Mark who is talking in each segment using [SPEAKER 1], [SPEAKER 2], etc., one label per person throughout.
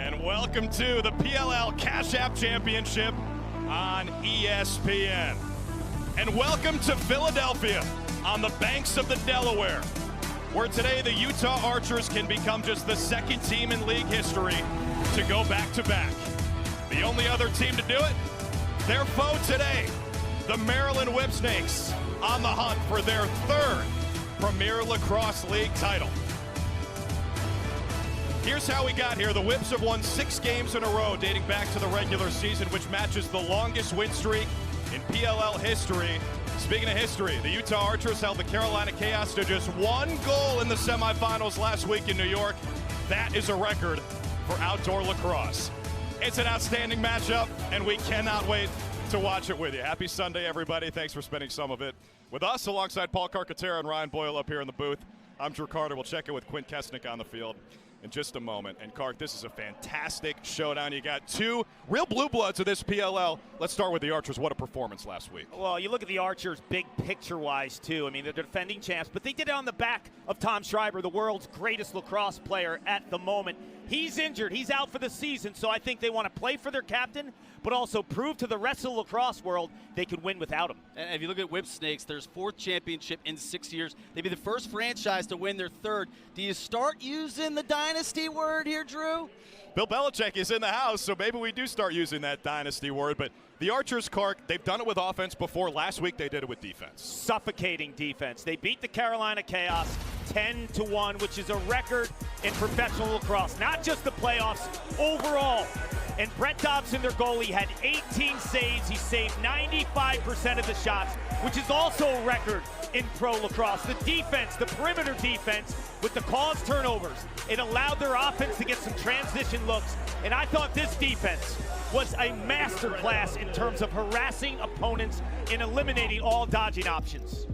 [SPEAKER 1] And welcome to the PLL Cash App Championship on ESPN. And welcome to Philadelphia on the banks of the Delaware, where today the Utah Archers can become just the second team in league history to go back-to-back. The only other team to do it, their foe today, the Maryland Whipsnakes, on the hunt for their third Premier Lacrosse League title. Here's how we got here. The Whips have won 6 games in a row dating back to the regular season, which matches the longest win streak in PLL history. Speaking of history, the Utah Archers held the Carolina Chaos to just 1 goal in the semifinals last week in New York. That is a record for outdoor lacrosse. It's an outstanding matchup, and we cannot wait to watch it with you. Happy Sunday, everybody. Thanks for spending some of it with us, alongside Paul Carcaterra and Ryan Boyle up here in the booth. I'm Drew Carter. We'll check in with Quint Kessenich on the field in just a moment. And Carc, this is a fantastic showdown. You got 2 real blue bloods of this PLL. Let's start with the Archers. What a performance last week.
[SPEAKER 2] Well, you look at the Archers big picture-wise, too. I mean, they're defending champs, but they did it on the back of Tom Schreiber, the world's greatest lacrosse player at the moment. He's injured. He's out for the season, so I think they want to play for their captain, but also prove to the rest of the lacrosse world they could win without him.
[SPEAKER 3] And if you look at Whipsnakes, their 4th championship in 6 years. They'd be the first franchise to win their 3rd. Do you start using the dynasty word here, Drew?
[SPEAKER 1] Bill Belichick is in the house, so maybe we do start using that dynasty word. But the Archers, Carc, they've done it with offense before. Last week they did it with defense.
[SPEAKER 2] Suffocating defense. They beat the Carolina Chaos 10-1, which is a record in professional lacrosse. Not just the playoffs, overall. And Brett Dobson, their goalie, had 18 saves. He saved 95% of the shots, which is also a record in pro lacrosse. The defense, the perimeter defense, with the caused turnovers, it allowed their offense to get some transition looks. And I thought this defense was a masterclass in terms of harassing opponents and eliminating all dodging options.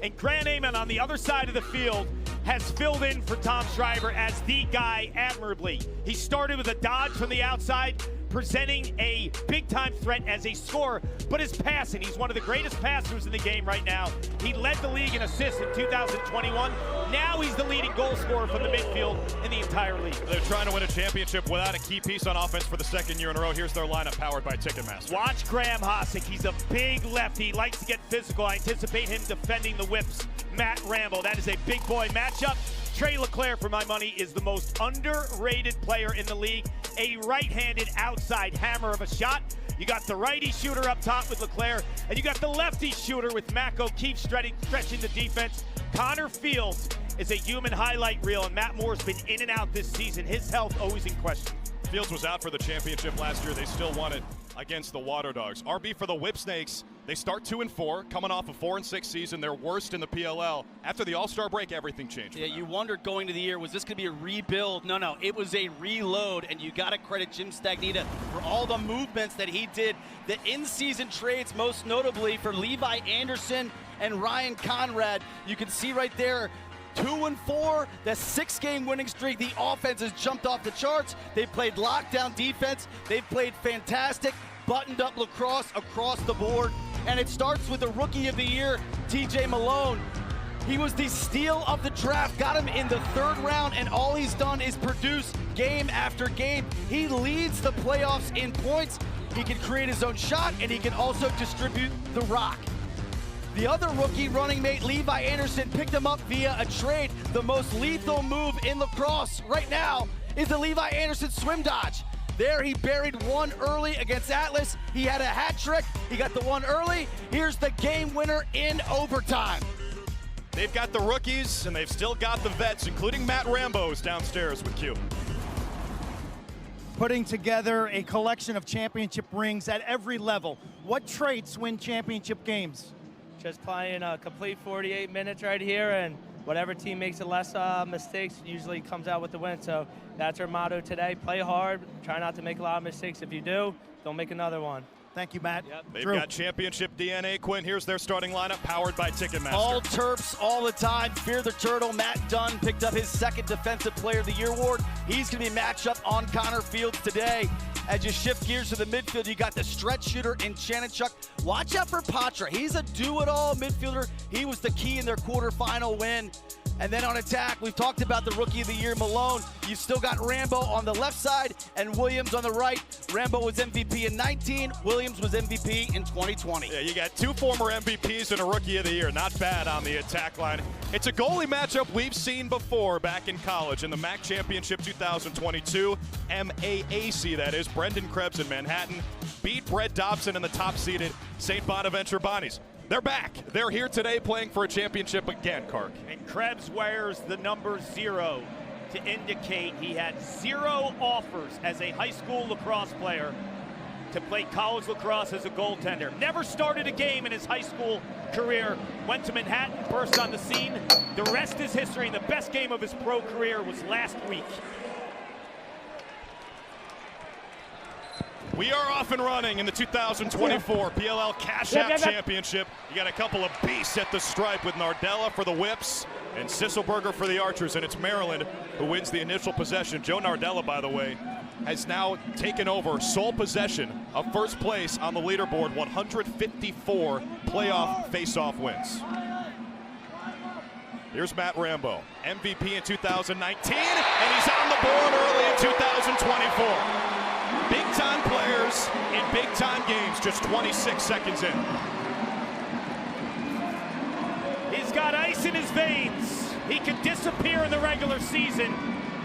[SPEAKER 2] And Grant Ament on the other side of the field has filled in for Tom Schreiber as the guy admirably. He started with a dodge from the outside, presenting a big-time threat as a scorer, but his passing, he's one of the greatest passers in the game right now. He led the league in assists in 2021. Now he's the leading goal scorer from the midfield in the entire league.
[SPEAKER 1] They're trying to win a championship without a key piece on offense for the 2nd year in a row. Here's their lineup powered by Ticketmaster.
[SPEAKER 2] Watch Graham Hossack. He's a big lefty. He likes to get physical. I anticipate him defending the Whips. Matt Rambo. That is a big boy matchup. Trey Leclerc, for my money, is the most underrated player in the league. A right-handed outside hammer of a shot. You got the righty shooter up top with Leclerc, and you got the lefty shooter with Matt O'Keefe stretching the defense. Connor Fields is a human highlight reel, and Matt Moore's been in and out this season. His health always in question.
[SPEAKER 1] Fields was out for the championship last year. They still won it against the Water Dogs. RB for the Whipsnakes. They start 2-4, coming off a 4-6 season, their worst in the PLL. After the All-Star break, everything changed.
[SPEAKER 3] Yeah, you wondered going to the year, was this going to be a rebuild? No, it was a reload, and you got to credit Jim Stagnita for all the movements that he did. The in-season trades, most notably for Levi Anderson and Ryan Conrad. You can see right there, 2-4, the 6-game winning streak. The offense has jumped off the charts. They've played lockdown defense. They've played fantastic, buttoned-up lacrosse across the board. And it starts with the Rookie of the Year, TJ Malone. He was the steal of the draft, got him in the 3rd round, and all he's done is produce game after game. He leads the playoffs in points. He can create his own shot, and he can also distribute the rock. The other rookie running mate, Levi Anderson, picked him up via a trade. The most lethal move in lacrosse right now is the Levi Anderson swim dodge. There he buried one early against Atlas. He had a hat trick. He got the one early. Here's the game winner in overtime.
[SPEAKER 1] They've got the rookies, and they've still got the vets, including Matt Rambo's downstairs with Q.
[SPEAKER 4] Putting together a collection of championship rings at every level. What traits win championship games?
[SPEAKER 5] Just playing a complete 48 minutes right here, and whatever team makes the less mistakes usually comes out with the win. So that's our motto today. Play hard, try not to make a lot of mistakes. If you do, don't make another one.
[SPEAKER 4] Thank you, Matt.
[SPEAKER 5] Yep.
[SPEAKER 1] They've got championship DNA, Quinn. Here's their starting lineup, powered by Ticketmaster.
[SPEAKER 3] All Terps all the time. Fear the Turtle. Matt Dunn picked up his 2nd Defensive Player of the Year award. He's going to be matched up on Connor Fields today. As you shift gears to the midfield, you got the stretch shooter in Chanichuk. Watch out for Patra. He's a do-it-all midfielder. He was the key in their quarterfinal win. And then on attack, we've talked about the Rookie of the Year, Malone. You've still got Rambo on the left side and Williams on the right. Rambo was MVP in 19, Williams was MVP in 2020.
[SPEAKER 1] Yeah, you got two former MVPs and a Rookie of the Year. Not bad on the attack line. It's a goalie matchup we've seen before back in college in the MAC Championship 2022. MAAC, that is. Brendan Krebs in Manhattan beat Brett Dobson in the top-seeded St. Bonaventure Bonnies. They're back. They're here today playing for a championship again, Kark.
[SPEAKER 2] And Krebs wears the number 0 to indicate he had 0 offers as a high school lacrosse player to play college lacrosse as a goaltender. Never started a game in his high school career. Went to Manhattan, burst on the scene. The rest is history, and the best game of his pro career was last week.
[SPEAKER 1] We are off and running in the 2024 PLL Cash App Championship. You got a couple of beasts at the stripe with Nardella for the Whips and Sisselberger for the Archers, and it's Maryland who wins the initial possession. Joe Nardella, by the way, has now taken over sole possession of first place on the leaderboard, 154 playoff face-off wins. Here's Matt Rambo, MVP in 2019, and he's on the board early in 2024. Big-time players in big-time games, just 26 seconds in.
[SPEAKER 2] He's got ice in his veins. He can disappear in the regular season.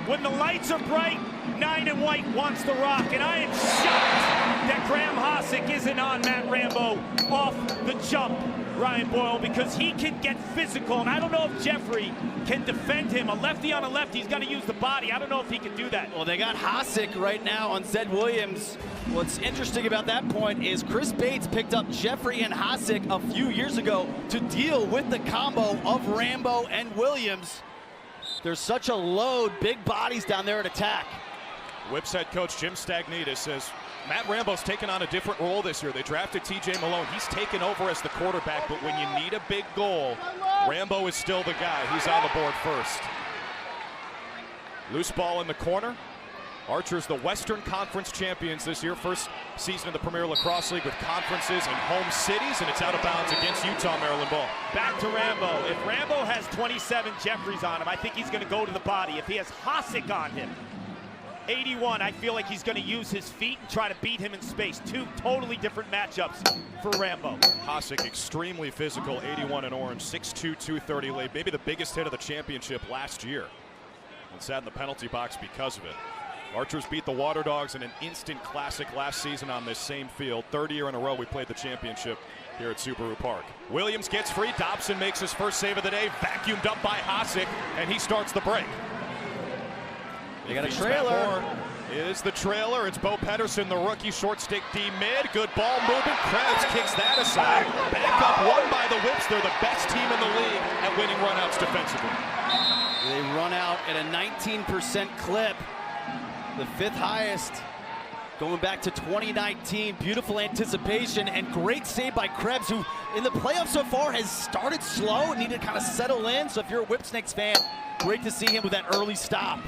[SPEAKER 2] When the lights are bright, 9 and White wants the rock, and I am shocked that Graham Hosick isn't on Matt Rambo off the jump, Ryan Boyle, because he can get physical, and I don't know if Jeffrey can defend him. A lefty on a lefty, he's got to use the body. I don't know if he can do that.
[SPEAKER 3] Well, they got Hosick right now on Zed Williams. What's interesting about that point is Chris Bates picked up Jeffrey and Hosick a few years ago to deal with the combo of Rambo and Williams. There's such a load, big bodies down there at attack.
[SPEAKER 1] Whips head coach Jim Stagnitas says Matt Rambo's taken on a different role this year. They drafted TJ Malone. He's taken over as the quarterback, but when you need a big goal, Rambo is still the guy. He's on the board first. Loose ball in the corner. Archers, the Western Conference champions this year. First season in the Premier Lacrosse League with conferences and home cities, and it's out of bounds against Utah, Maryland ball.
[SPEAKER 2] Back to Rambo. If Rambo has 27 Jeffries on him, I think he's going to go to the body. If he has Hosick on him, 81, I feel like he's going to use his feet and try to beat him in space. Two totally different matchups for Rambo.
[SPEAKER 1] Hosick, extremely physical, 81 in orange, 6'2", 230 lead. Maybe the biggest hit of the championship last year. And sat in the penalty box because of it. Archers beat the Water Dogs in an instant classic last season on this same field. Third year in a row we played the championship here at Subaru Park. Williams gets free. Dobson makes his first save of the day. Vacuumed up by Hosick, and he starts the break.
[SPEAKER 3] They got a trailer.
[SPEAKER 1] Is the trailer. It's Bo Pedersen, the rookie, short stick D mid. Good ball movement. Krebs kicks that aside. Back up, won by the Whips. They're the best team in the league at winning runouts defensively.
[SPEAKER 3] They run out at a 19% clip. The 5th highest, going back to 2019. Beautiful anticipation and great save by Krebs, who in the playoffs so far has started slow and needed to kind of settle in. So if you're a Whipsnakes fan, great to see him with that early stop.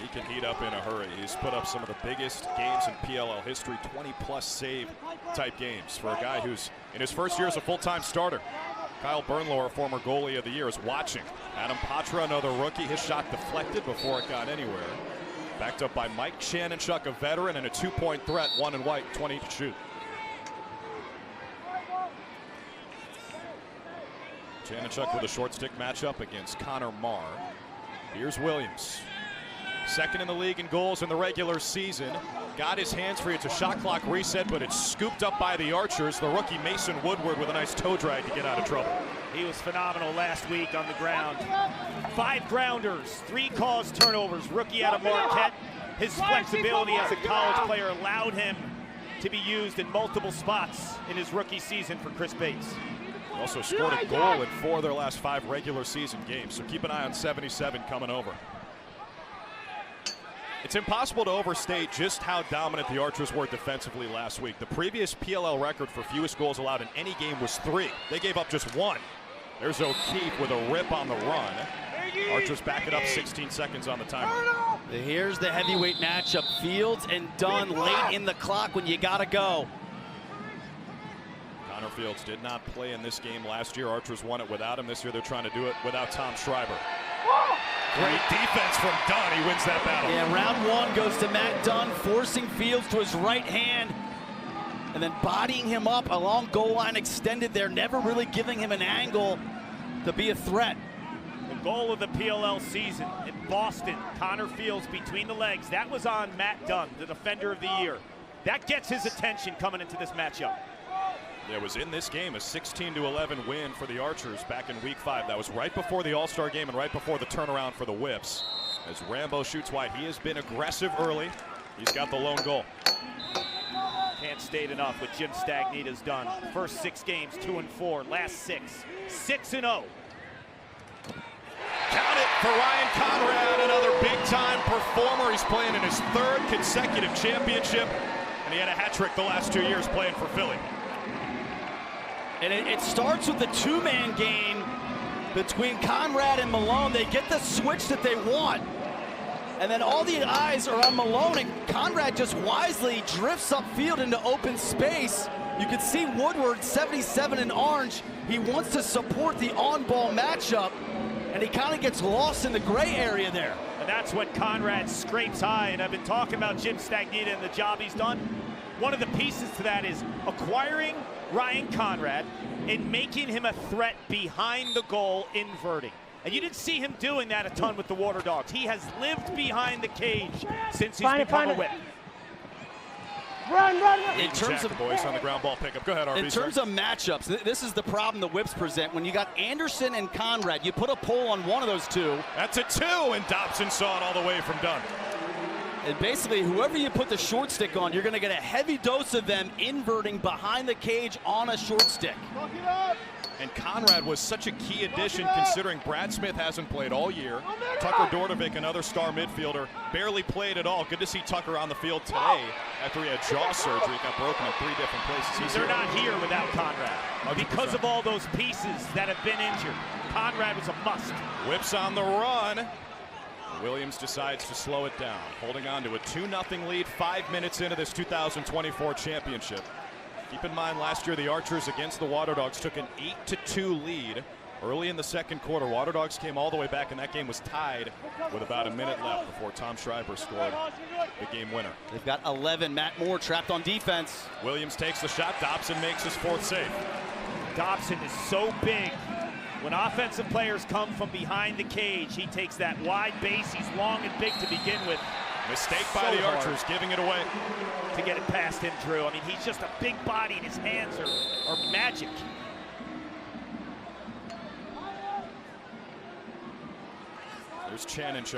[SPEAKER 1] He can heat up in a hurry. He's put up some of the biggest games in PLL history, 20-plus save type games for a guy who's in his first year as a full-time starter. Kyle Bernlohr, former goalie of the year, is watching. Adam Patra, another rookie, his shot deflected before it got anywhere. Backed up by Mike Shannonchuk, a veteran, and a 2-point threat, 1 and White, 20 to shoot. Shannonchuk with a short stick matchup against Connor Marr. Here's Williams. Second in the league in goals in the regular season. Got his hands free. It's a shot clock reset, but it's scooped up by the Archers. The rookie Mason Woodward with a nice toe drag to get out of trouble.
[SPEAKER 2] He was phenomenal last week on the ground. 5 grounders, 3 caused turnovers. Rookie out of Marquette. His flexibility as a college player allowed him to be used in multiple spots in his rookie season for Chris Bates.
[SPEAKER 1] He also scored a goal in 4 of their last 5 regular season games, so keep an eye on 77 coming over. It's impossible to overstate just how dominant the Archers were defensively last week. The previous PLL record for fewest goals allowed in any game was 3. They gave up just 1. There's 𝐂𝐸𝐸th with a rip on the run. Archers back it up 16 seconds on the timer.
[SPEAKER 3] Here's the heavyweight matchup. Fields and Dunn late in the clock when you gotta go.
[SPEAKER 1] Connor Fields did not play in this game last year. Archers won it without him. This year they're trying to do it without Tom Schreiber. Great defense from Dunn. He wins that battle.
[SPEAKER 3] Yeah, round one goes to Matt Dunn, forcing Fields to his right hand and then bodying him up along goal line, extended there, never really giving him an angle to be a threat.
[SPEAKER 2] The goal of the PLL season in Boston, Connor Fields between the legs. That was on Matt Dunn, the defender of the year. That gets his attention coming into this matchup.
[SPEAKER 1] It was in this game a 16-11 win for the Archers back in week 5. That was right before the All-Star game and right before the turnaround for the Whips. As Rambo shoots wide, he has been aggressive early. He's got the lone goal.
[SPEAKER 2] Can't state enough what Jim Stagnita's done. First 6 games, 2-4. Last 6, 6-0.
[SPEAKER 1] Count it for Ryan Conrad, another big-time performer. He's playing in his 3rd consecutive championship, and he had a hat trick the last 2 years playing for Philly.
[SPEAKER 3] And it starts with the 2-man game between Conrad and Malone. They get the switch that they want. And then all the eyes are on Malone, and Conrad just wisely drifts upfield into open space. You can see Woodward, 77 in orange. He wants to support the on-ball matchup, and he kind of gets lost in the gray area there.
[SPEAKER 2] And that's when Conrad scrapes high, and I've been talking about Jim Stagnita and the job he's done. One of the pieces to that is acquiring Ryan Conrad and making him a threat behind the goal, inverting. And you didn't see him doing that a ton with the Water Dogs. He has lived behind the cage since he's become a Whip.
[SPEAKER 3] In terms of
[SPEAKER 1] the boys on the ground ball pickup. Go ahead, RB.
[SPEAKER 3] In terms of matchups, this is the problem the Whips present. When you got Anderson and Conrad, you put a pull on one of those two.
[SPEAKER 1] That's a 2, and Dobson saw it all the way from Dunn.
[SPEAKER 3] And basically, whoever you put the short stick on, you're going to get a heavy dose of them inverting behind the cage on a short stick.
[SPEAKER 1] And Conrad was such a key addition considering Brad Smith hasn't played all year. Tucker Dordovic, another star midfielder, barely played at all. Good to see Tucker on the field today after he had jaw surgery. Got broken in 3 different places.
[SPEAKER 2] They're not here without Conrad
[SPEAKER 1] 100%.
[SPEAKER 2] Because of all those pieces that have been injured. Conrad was a must.
[SPEAKER 1] Whips on the run. Williams decides to slow it down, holding on to a 2-0 lead 5 minutes into this 2024 championship. Keep in mind, last year the Archers against the Water Dogs took an 8-2 lead early in the second quarter. Water Dogs came all the way back, and that game was tied with about a minute left before Tom Schreiber scored the game winner.
[SPEAKER 3] They've got 11. Matt Moore trapped on defense.
[SPEAKER 1] Williams takes the shot. Dobson makes his 4th save.
[SPEAKER 2] Dobson is so big. When offensive players come from behind the cage, he takes that wide base. He's long and big to begin with.
[SPEAKER 1] Mistake by the Archers, giving it away.
[SPEAKER 2] To get it past him, Drew. I mean, he's just a big body, and his hands are magic.
[SPEAKER 1] There's Kessenich.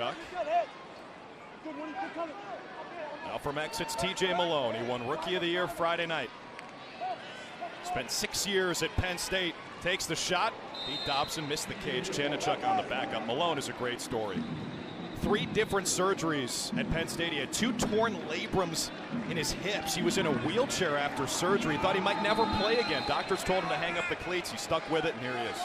[SPEAKER 1] Now from X, it's TJ Malone. He won Rookie of the Year Friday night. Spent 6 years at Penn State. Takes the shot. Pete Dobson missed the cage. Kessenich on the backup. Malone is a great story. 3 different surgeries at Penn State. He had 2 torn labrums in his hips. He was in a wheelchair after surgery. Thought he might never play again. Doctors told him to hang up the cleats. He stuck with it, and here he is.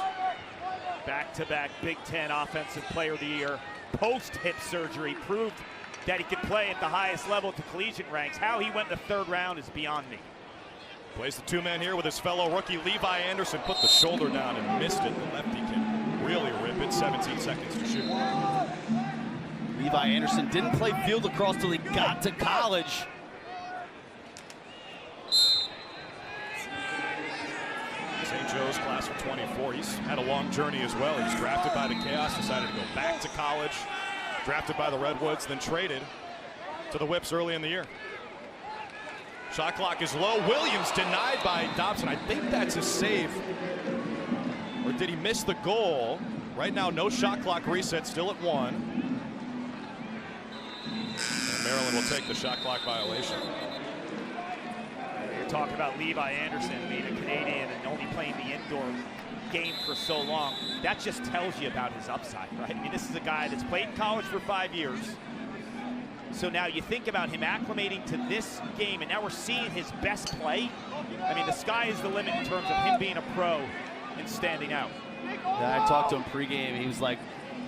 [SPEAKER 2] Back-to-back Big Ten Offensive Player of the Year. Post-hip surgery proved that he could play at the highest level at the collegiate ranks. How he went in the 3rd round is beyond me.
[SPEAKER 1] Plays the 2-man here with his fellow rookie Levi Anderson. Put the shoulder down and missed it. The lefty can really rip it. 17 seconds to shoot.
[SPEAKER 3] Levi Anderson didn't play field lacrosse till he got to college.
[SPEAKER 1] St. Joe's class of 24. He's had a long journey as well. He's drafted by the Chaos, decided to go back to college. Drafted by the Redwoods, then traded to the Whips early in the year. Shot clock is low. Williams denied by Dobson. I think that's a save. Or did he miss the goal? Right now, no shot clock reset, still at 1. And Maryland will take the shot clock violation.
[SPEAKER 2] You're talking about Levi Anderson being a Canadian and only playing the indoor game for so long. That just tells you about his upside, right? I mean, this is a guy that's played in college for 5 years. So now you think about him acclimating to this game, and now we're seeing his best play. I mean, the sky is the limit in terms of him being a pro and standing out.
[SPEAKER 3] Yeah, I talked to him pregame. He was like,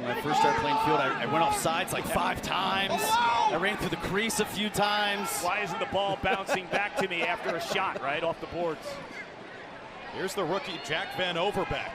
[SPEAKER 3] when I first started playing field, I went off sides like 5 times. I ran through the crease a few times.
[SPEAKER 2] Why isn't the ball bouncing back to me after a shot, right, off the boards?
[SPEAKER 1] Here's the rookie, Jack Van Overbeck.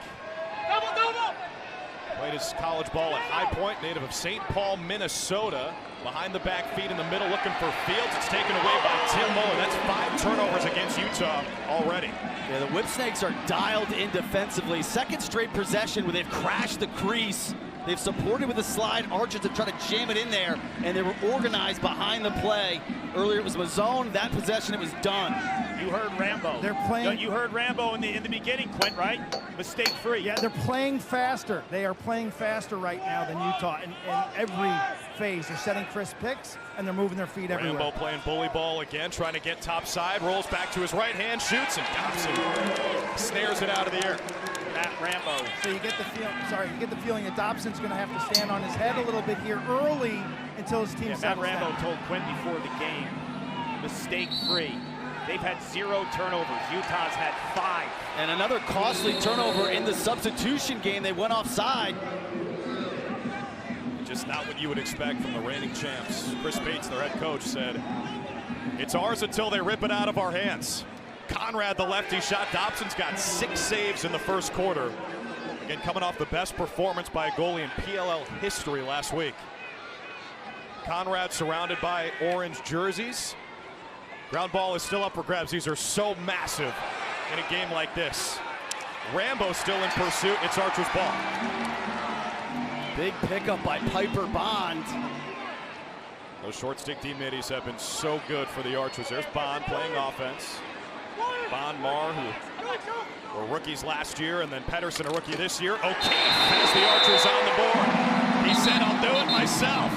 [SPEAKER 1] Played his college ball at High Point, native of St. Paul, Minnesota. Behind the back feet in the middle, looking for Fields. It's taken away by Tim Muller. That's 5 turnovers against Utah already.
[SPEAKER 3] Yeah, the Whipsnakes are dialed in defensively. Second straight possession where they've crashed the crease. They've supported with a slide. Archers have tried to jam it in there, and they were organized behind the play. Earlier it was a zone. That possession, it was done.
[SPEAKER 2] You heard Rambo.
[SPEAKER 4] They're playing.
[SPEAKER 2] You heard Rambo in the beginning, Quint, right? Mistake free.
[SPEAKER 4] Yeah, they're playing faster. They are playing faster right now than Utah in every phase. They're setting crisp picks, and they're moving their feet everywhere.
[SPEAKER 1] Rambo playing bully ball again, trying to get top side, rolls back to his right hand, shoots, and Dobson snares it out of the air.
[SPEAKER 2] Matt Rambo.
[SPEAKER 4] So you get the feeling that Dobson's going to have to stand on his head a little bit here early until his team
[SPEAKER 2] Matt
[SPEAKER 4] settles
[SPEAKER 2] Rambo
[SPEAKER 4] down.
[SPEAKER 2] told Quint before the game, mistake free. They've had 0 turnovers. Utah's had 5.
[SPEAKER 3] And another costly turnover in the substitution game. They went offside.
[SPEAKER 1] Just not what you would expect from the reigning champs. Chris Bates, their head coach, said, "It's ours until they rip it out of our hands." Conrad, the lefty shot. Dobson's got 6 saves in the first quarter. Again, coming off the best performance by a goalie in PLL history last week. Conrad surrounded by orange jerseys. Ground ball is still up for grabs. These are so massive in a game like this. Rambo still in pursuit. It's Archer's ball.
[SPEAKER 3] Big pickup by Piper Bond.
[SPEAKER 1] Those short stick D-middies have been so good for the Archers. There's Bond playing offense. Bond, Marr, who were rookies last year, and then Pedersen, a rookie this year. O'Keefe has the Archers on the board. He said, "I'll do it myself."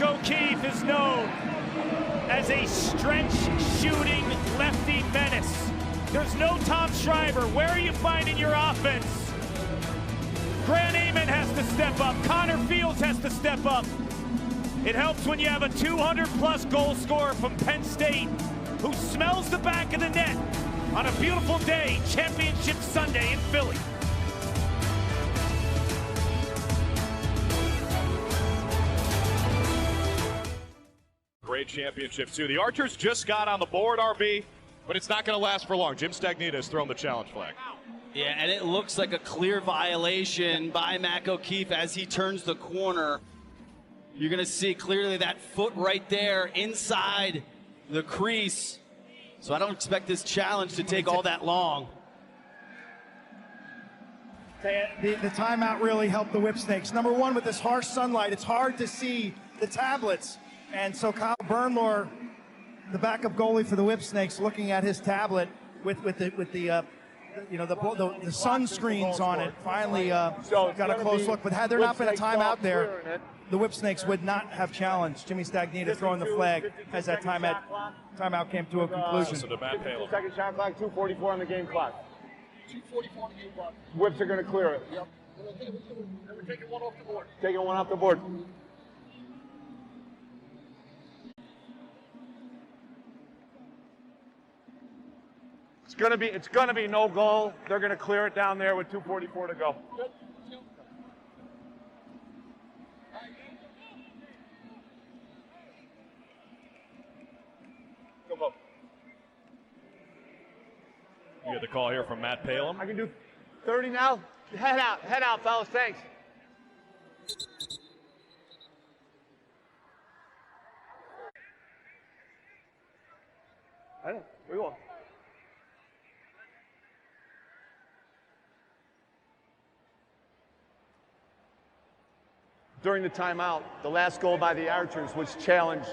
[SPEAKER 2] O'Keefe is known as a stretch-shooting lefty menace. There's no Tom Schreiber. Where are you finding your offense? Grant Ament has to step up. Connor Fields has to step up. It helps when you have a 200-plus goal scorer from Penn State who smells the back of the net on a beautiful day, Championship Sunday in Philly.
[SPEAKER 1] Great championship, too. The Archers just got on the board, RB, but it's not going to last for long. Jim Stagnita has thrown the challenge flag.
[SPEAKER 3] Yeah, and it looks like a clear violation by Mac O'Keefe as he turns the corner. You're going to see clearly that foot right there inside the crease. So I don't expect this challenge to take all that long.
[SPEAKER 4] The timeout really helped the Whipsnakes. Number one, with this harsh sunlight, it's hard to see the tablets. And so Kyle Bernlohr, the backup goalie for the Whipsnakes, looking at his tablet with the sunscreens on it, finally got a close look. But had there not been a timeout there, the Whipsnakes would not have challenged. Jimmy Stagnita throwing the flag as that timeout came to a conclusion.
[SPEAKER 1] So to Matt Palin.
[SPEAKER 6] Second shot clock, 2:44 on the game clock.
[SPEAKER 7] 2:44 on the game clock.
[SPEAKER 6] Whips are going to clear it.
[SPEAKER 7] Yep. We're taking one off the board.
[SPEAKER 6] Taking one off the board. It's gonna be no goal. They're gonna clear it down there with 2:44 to go. Go.
[SPEAKER 1] You get the call here from Matt Palin.
[SPEAKER 6] I can do 30 now. Head out, fellas. Thanks. I know. Where you going? During the timeout, the last goal by the Archers was challenged,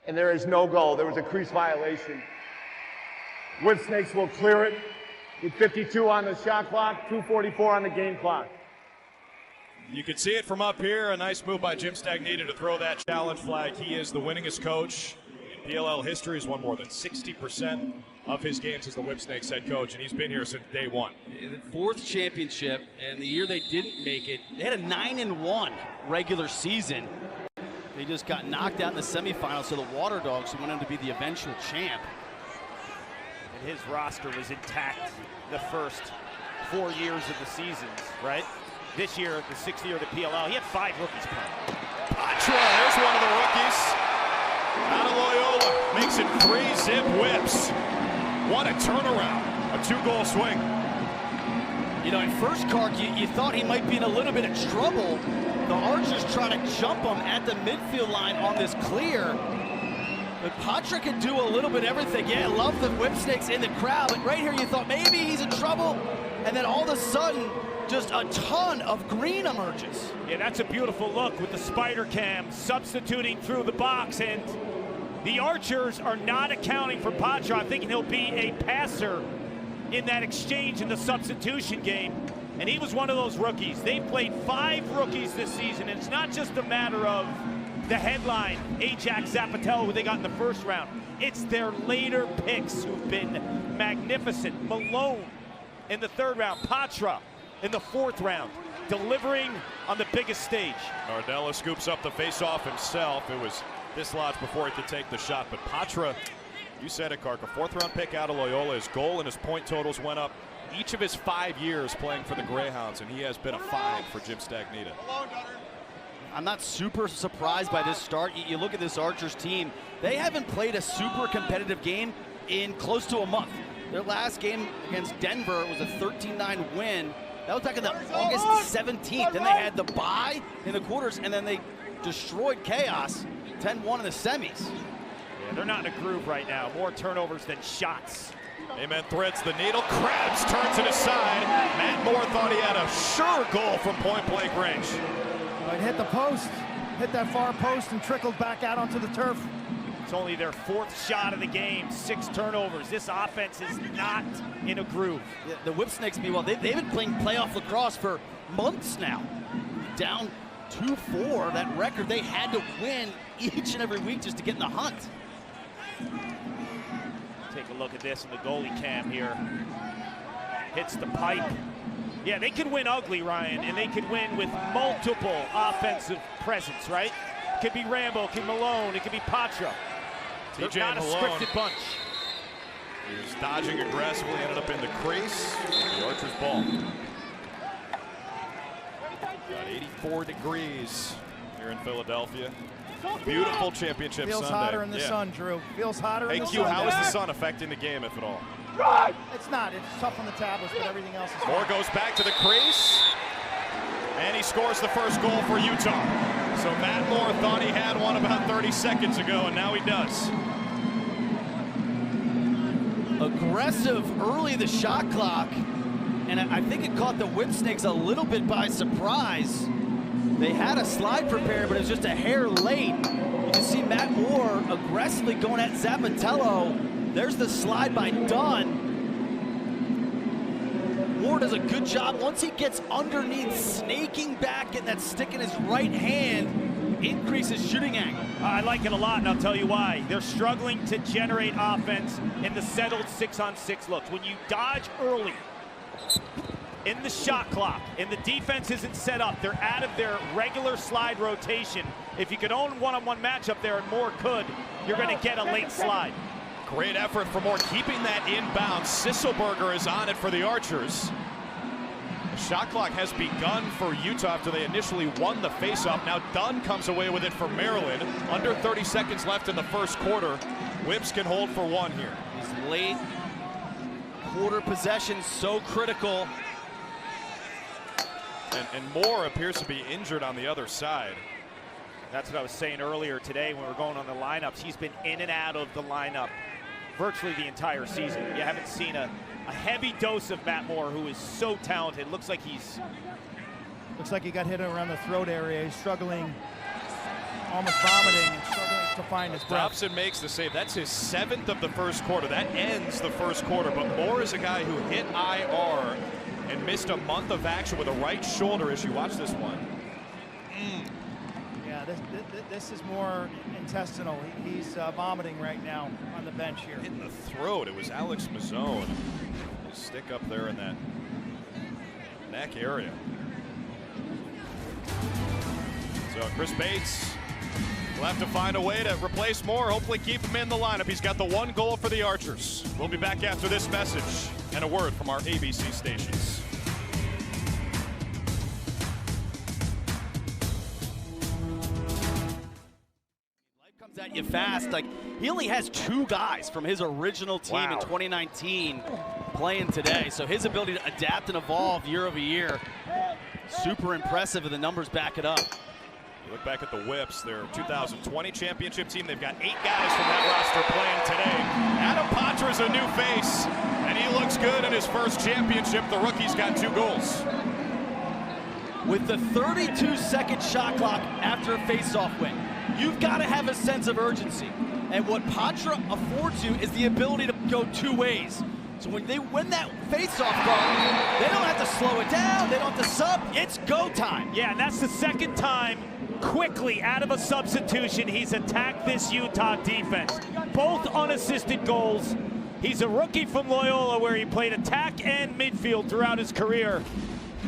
[SPEAKER 6] and there is no goal. There was a crease violation. Whipsnakes will clear it with 52 on the shot clock, 2:44 on the game clock.
[SPEAKER 1] You can see it from up here. A nice move by Jim Stagnita to throw that challenge flag. He is the winningest coach in PLL history. He's won more than 60% of his games as the Whipsnakes head coach, and he's been here since day one.
[SPEAKER 3] The 4th championship, and the year they didn't make it, they had a 9-1 regular season. They just got knocked out in the semifinals to the Water Dogs, who went on to be the eventual champ.
[SPEAKER 2] And his roster was intact the first 4 years of the seasons, right? This year, the 6th year of the PLL, he had 5 rookies playing.
[SPEAKER 1] Patra, there's one of the rookies. Out of Loyola, makes it 3 zip whips. What a turnaround, a 2-goal swing.
[SPEAKER 3] You know, at first, Cark, you thought he might be in a little bit of trouble. The Archers try to jump him at the midfield line on this clear. But Patra could do a little bit of everything. Yeah, love the Whipsnakes in the crowd, but right here you thought maybe he's in trouble, and then all of a sudden, just a ton of green emerges.
[SPEAKER 2] Yeah, that's a beautiful look with the spider cam substituting through the box, and the Archers are not accounting for Patra. I'm thinking he'll be a passer in that exchange in the substitution game, and he was one of those rookies. They've played 5 rookies this season, and it's not just a matter of the headline, 𝐂𝐸𝐻𝐸𝐾𝐈𝐿, who they got in the first round. It's their later picks who've been magnificent. Malone in the 3rd round, Patra in the 4th round, delivering on the biggest stage.
[SPEAKER 1] Nardella scoops up the face-off himself. It was dislodged before he could take the shot, but Patra, you said it, Kark, a 4th-round pick out of Loyola. His goal and his point totals went up each of his 5 years playing for the Greyhounds, and he has been a 5 for Jim Stagnita.
[SPEAKER 3] I'm not super surprised by this start. You look at this Archers team, they haven't played a super competitive game in close to a month. Their last game against Denver was a 13-9 win. That was back on the August 17th. Then they had the bye in the quarters, and then they destroyed Chaos 10-1 in the semis.
[SPEAKER 2] Yeah, they're not in a groove right now. More turnovers than shots.
[SPEAKER 1] Ament threads the needle. Krebs turns it aside. Matt Moore thought he had a sure goal from point-blank range.
[SPEAKER 4] It hit the post, hit that far post, and trickled back out onto the turf.
[SPEAKER 2] It's only their 4th shot of the game, 6 turnovers. This offense is not in a groove.
[SPEAKER 3] Yeah, the Whipsnakes, meanwhile, they've been playing playoff lacrosse for months now. Down 2-4, that record they had to win each and every week just to get in the hunt.
[SPEAKER 2] Take a look at this in the goalie cam here. Hits the pipe. Yeah, they can win ugly, Ryan, and they can win with multiple offensive presence, right? It could be Rambo, it could be Malone, it could be Patra. They're not a scripted bunch.
[SPEAKER 1] He was dodging aggressively, ended up in the crease. The Archers' ball. Got 84 degrees here in Philadelphia. Beautiful championship
[SPEAKER 4] Feels
[SPEAKER 1] Sunday.
[SPEAKER 4] hotter in the sun, Drew. Feels hotter in the sun.
[SPEAKER 1] 𝐂𝐸, how is the sun affecting the game, if at all?
[SPEAKER 4] It's not. It's tough on the tablets, but everything else is
[SPEAKER 1] Moore goes back to the crease, and he scores the first goal for Utah. So Matt Moore thought he had one about 30 seconds ago, and now he does.
[SPEAKER 3] Aggressive early the shot clock, and I think it caught the Whipsnakes a little bit by surprise. They had a slide prepared, but it was just a hair late. You can see Matt Moore aggressively going at Zapatello. There's the slide by Dunn. Moore does a good job. Once he gets underneath, snaking back, getting that stick in his right hand, increases shooting angle.
[SPEAKER 2] I like it a lot, and I'll tell you why. They're struggling to generate offense in the settled 6-on-6 looks. When you dodge early in the shot clock and the defense isn't set up, they're out of their regular slide rotation. If you could own one-on-one matchup there, and Moore could, you're going to get a late slide.
[SPEAKER 1] Great effort for Moore, keeping that inbound. Sisselberger is on it for the Archers. The shot clock has begun for Utah after they initially won the faceoff. Now Dunn comes away with it for Maryland. Under 30 seconds left in the first quarter. Whips can hold for 1 here.
[SPEAKER 3] These late quarter possessions so critical.
[SPEAKER 1] And Moore appears to be injured on the other side.
[SPEAKER 2] That's what I was saying earlier today when we were going on the lineups. He's been in and out of the lineup virtually the entire season. You haven't seen a heavy dose of Matt Moore, who is so talented. Looks like
[SPEAKER 4] he got hit around the throat area. He's struggling, almost vomiting, and struggling to find his breath.
[SPEAKER 1] Dobson makes the save. That's his 7th of the first quarter. That ends the first quarter. But Moore is a guy who hit IR and missed a month of action with a right shoulder issue. Watch this one.
[SPEAKER 4] Yeah, this is more intestinal. He's vomiting right now on the bench here.
[SPEAKER 1] In the throat. It was Alex Mazzone. His stick up there in that neck area. So Chris Bates will have to find a way to replace Moore, hopefully keep him in the lineup. He's got the 1 goal for the Archers. We'll be back after this message and a word from our ABC stations.
[SPEAKER 3] At you fast. Like, he only has 2 guys from his original team in 2019 playing today. So his ability to adapt and evolve year over year, super impressive, and the numbers back it up.
[SPEAKER 1] You look back at the Whips, their 2020 championship team, they've got 8 guys from that roster playing today. Adam Patra's a new face, and he looks good in his first championship. The rookie's got 2 goals.
[SPEAKER 3] With the 32-second shot clock after a face-off win, you've got to have a sense of urgency. And what Patra affords you is the ability to go 2 ways. So when they win that face-off call, they don't have to slow it down, they don't have to sub, it's go time.
[SPEAKER 2] Yeah, and that's the second time quickly out of a substitution he's attacked this Utah defense. Both unassisted goals. He's a rookie from Loyola where he played attack and midfield throughout his career.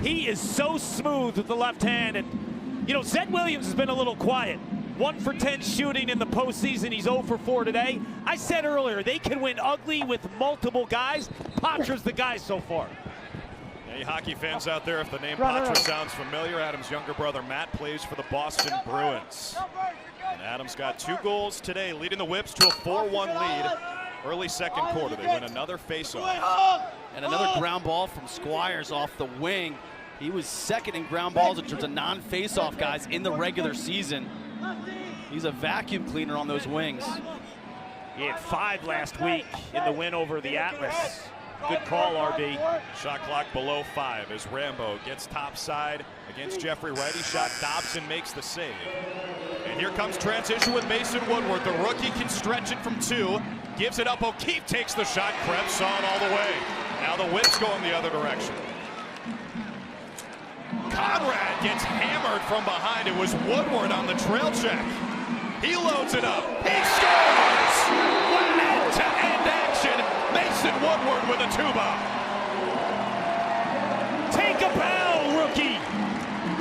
[SPEAKER 2] He is so smooth with the left hand, and you know, Zed Williams has been a little quiet. 1 for 10 shooting in the postseason. He's 0 for 4 today. I said earlier, they can win ugly with multiple guys. Patra's the guy so far.
[SPEAKER 1] Any hockey fans out there, if the name Patra sounds familiar, Adam's younger brother Matt plays for the Boston Bruins. And Adam's got 2 goals today, leading the Whips to a 4-1 lead. Early second quarter, they win another faceoff.
[SPEAKER 3] And another ground ball from Squires off the wing. He was second in ground balls in terms of non-faceoff guys in the regular season. He's a vacuum cleaner on those wings.
[SPEAKER 2] He had 5 last week in the win over the Atlas. Good call, RB.
[SPEAKER 1] Shot clock below 5 as Rambo gets topside against Jeffrey Wright. He shot, Dobson makes the save. And here comes transition with Mason Woodward. The rookie can stretch it from 2. Gives it up, 𝐂𝐸𝐀𝐻 takes the shot. Krebs on all the way. Now the Whips going the other direction. Conrad gets hammered from behind. It was Woodward on the trail check. He loads it up. He scores! End-to-end action. Mason Woodward with a 2-bomb.
[SPEAKER 2] Take a bow, rookie.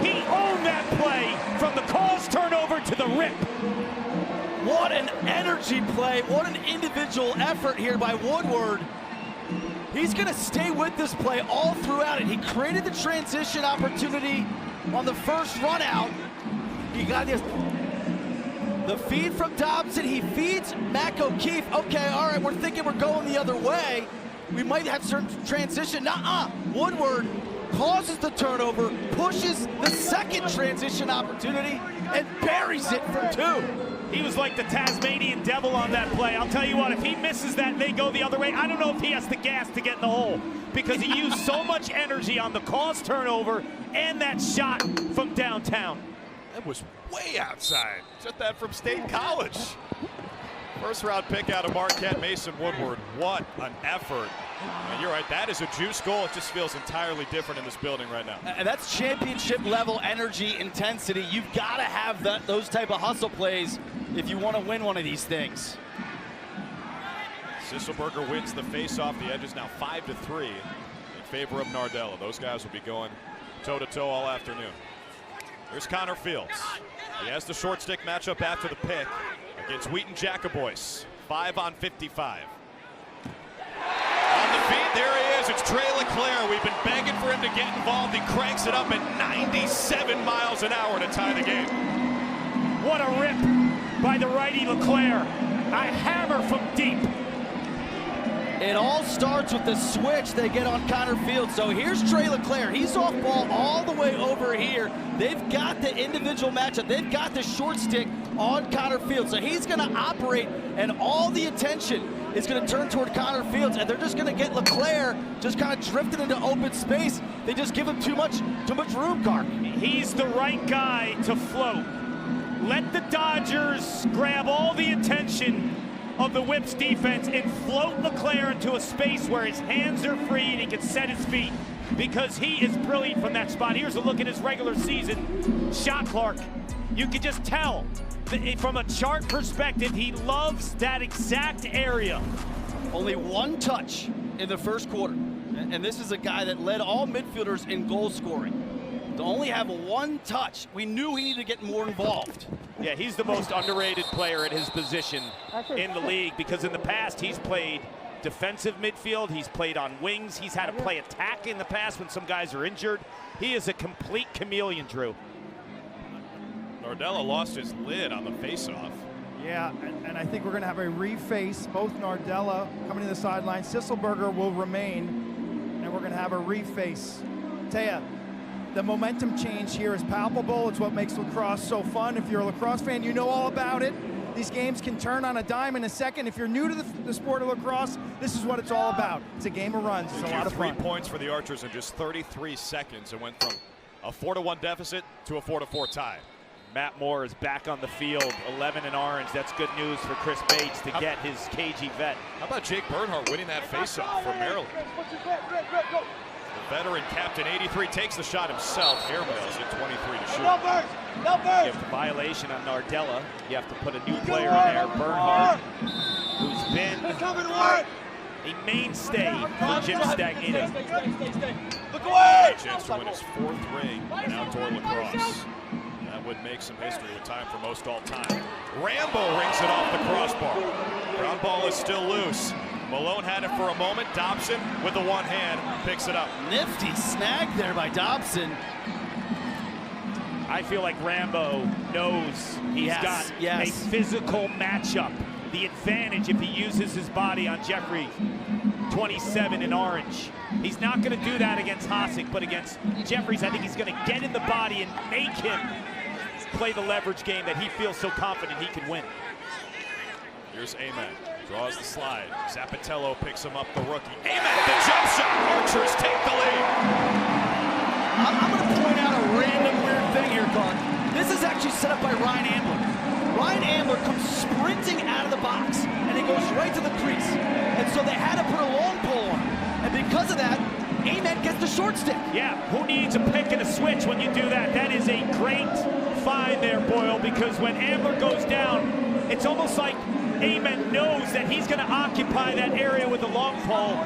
[SPEAKER 2] He owned that play from the cause turnover to the rip.
[SPEAKER 3] What an energy play. What an individual effort here by Woodward. He's going to stay with this play all throughout it. He created the transition opportunity on the first run out. He got the feed from Dobson. He feeds 𝐂𝐸𝐻𝐻. Okay, all right, we're thinking we're going the other way. We might have certain transition. Nuh-uh. Woodward causes the turnover, pushes the second transition opportunity, and buries it from 2.
[SPEAKER 2] He was like the Tasmanian devil on that play. I'll tell you what, if he misses that and they go the other way, I don't know if he has the gas to get in the hole because he used so much energy on the cause turnover and that shot from downtown.
[SPEAKER 1] That was way outside. Took that from State College. First round pick out of Marquette, Mason Woodward. What an effort. And you're right, that is a juice goal. It just feels entirely different in this building right now.
[SPEAKER 3] And that's championship level energy, intensity. You've got to have those type of hustle plays if you want to win one of these things.
[SPEAKER 1] Sisselberger wins the face-off. The edge is now 5-3 in favor of Nardella. Those guys will be going toe-to-toe all afternoon. Here's Connor Fields. He has the short stick matchup after the pick against Wheaton Jacobois. 5 on 55. On the feet, there he is. It's Trey LeClaire. We've been begging for him to get involved. He cranks it up at 97 miles an hour to tie the game.
[SPEAKER 2] What a rip by the righty LeClaire. A hammer from deep.
[SPEAKER 3] It all starts with the switch they get on Connor Fields. So here's Trey LeClaire. He's off ball all the way over here. They've got the individual matchup. They've got the short stick on Connor Fields. So he's going to operate, and all the attention is going to turn toward Connor Fields, and they're just going to get LeClaire just kind of drifted into open space. They just give him too much room, Carc.
[SPEAKER 2] He's the right guy to float. Let the Dodgers grab all the attention of the Whips defense and float LeClaire into a space where his hands are free and he can set his feet, because he is brilliant from that spot. Here's a look at his regular season shot clock. You can just tell that from a chart perspective, he loves that exact area.
[SPEAKER 3] Only 1 touch in the first quarter. And this is a guy that led all midfielders in goal scoring. To only have 1 touch, we knew he needed to get more involved.
[SPEAKER 2] Yeah, he's the most underrated player at his position in the league, because in the past he's played defensive midfield, he's played on wings, he's had to play attack in the past when some guys are injured. He is a complete chameleon, Drew.
[SPEAKER 1] Nardella lost his lid on the faceoff.
[SPEAKER 4] Yeah, and I think we're going to have a reface. Both Nardella coming to the sideline. Sisselberger will remain, and we're going to have a reface. Taya, the momentum change here is palpable. It's what makes lacrosse so fun. If you're a lacrosse fan, you know all about it. These games can turn on a dime in a second. If you're new to the sport of lacrosse, this is what it's all about. It's a game of runs. It's a lot of fun.
[SPEAKER 1] 3 points for the Archers in just 33 seconds. It went from a 4-1 deficit to a 4-4 tie.
[SPEAKER 2] Matt Moore is back on the field, 11 in orange. That's good news for Chris Bates to get his 𝐂𝐸𝐬𝐬.
[SPEAKER 1] How about Jake Bernhardt winning that faceoff for Maryland? The veteran captain, 83, takes the shot himself. Airmails it, 23 to shoot.
[SPEAKER 2] You have a violation on Nardella. You have to put a new player in there, Bernhardt, who's been a mainstay for Jim Stagnita.
[SPEAKER 1] Look away! A chance to win his 4th ring in outdoor lacrosse. That would make some history with time for most all time. Rambo rings it off the crossbar. Ground ball is still loose. Malone had it for a moment. Dobson with the one hand picks it up.
[SPEAKER 3] Nifty snag there by Dobson.
[SPEAKER 2] I feel like Rambo knows he's got a physical matchup. The advantage if he uses his body on Jeffrey, 27 in orange. He's not going to do that against Hossack, but against Jeffries, I think he's going to get in the body and make him play the leverage game that he feels so confident he can win.
[SPEAKER 1] Here's Ament, draws the slide. Zappatello picks him up, the rookie. Ament, the jump shot. Archers take the lead.
[SPEAKER 3] I'm going to point out a random weird thing here, Clark. This is actually set up by Ryan Ambler. Ryan Ambler comes sprinting out of the box, and he goes right to the crease. And so they had to put a long pole on. And because of that, Ament gets the short stick.
[SPEAKER 2] Yeah, who needs a pick and a switch when you do that? That is a great find there, Boyle, because when Ambler goes down, it's almost like Ament knows that he's going to occupy that area with a long pole,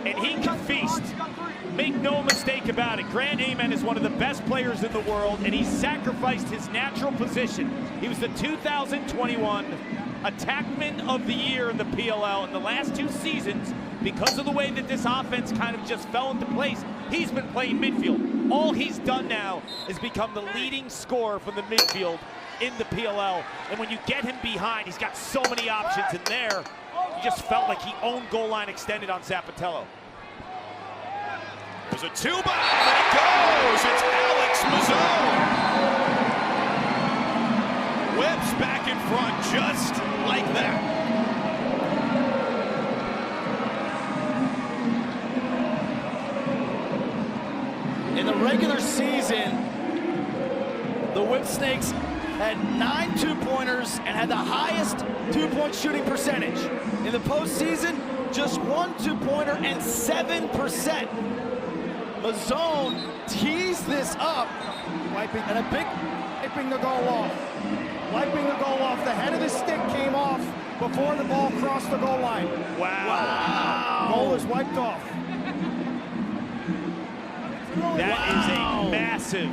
[SPEAKER 2] and he can feast. Make no mistake about it, Grant Ament is one of the best players in the world, and he sacrificed his natural position. He was the 2021 Attackman of the Year in the PLL in the last 2 seasons. Because of the way that this offense kind of just fell into place, he's been playing midfield. All he's done now is become the leading scorer from the midfield in the PLL. And when you get him behind, he's got so many options in there. He just felt like he owned goal line extended on Zappatello.
[SPEAKER 1] There's a 2-bomb, and it goes! It's Alex Mazzone! Whips back in front just like that.
[SPEAKER 3] In the regular season, the Whipsnakes had 9 2-pointers and had the highest 2-point shooting percentage. In the postseason, just 1 2-pointer and 7%. Mazzone teased this up,
[SPEAKER 4] Wiping the goal off. Wiping the goal off. The head of the stick came off before the ball crossed the goal line.
[SPEAKER 2] Wow.
[SPEAKER 4] Goal is wiped off.
[SPEAKER 2] That is a massive.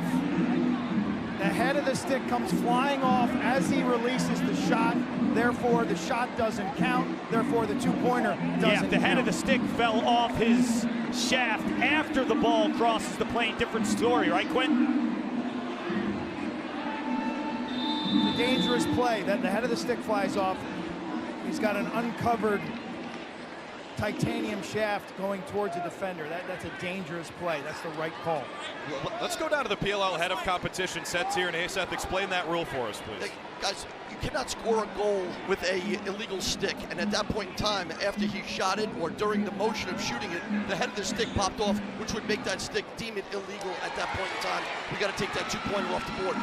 [SPEAKER 4] The head of the stick comes flying off as he releases the shot. Therefore, the shot doesn't count. Therefore, the 2-pointer doesn't count.
[SPEAKER 2] Yeah, the head of the stick fell off his shaft after the ball crosses the plane. Different story, right, Quint?
[SPEAKER 4] It's a dangerous play. That the head of the stick flies off. He's got an uncovered titanium shaft going towards a defender. That's a dangerous play. That's the right call.
[SPEAKER 1] Let's go down to the PLL head of competition sets here, and Seth, explain that rule for us, please.
[SPEAKER 8] Guys, you cannot score a goal with a illegal stick, and at that point in time, after he shot it or during the motion of shooting it, the head of the stick popped off, which would make that stick deem it illegal at that point in time. We got to take that 2-pointer off the board.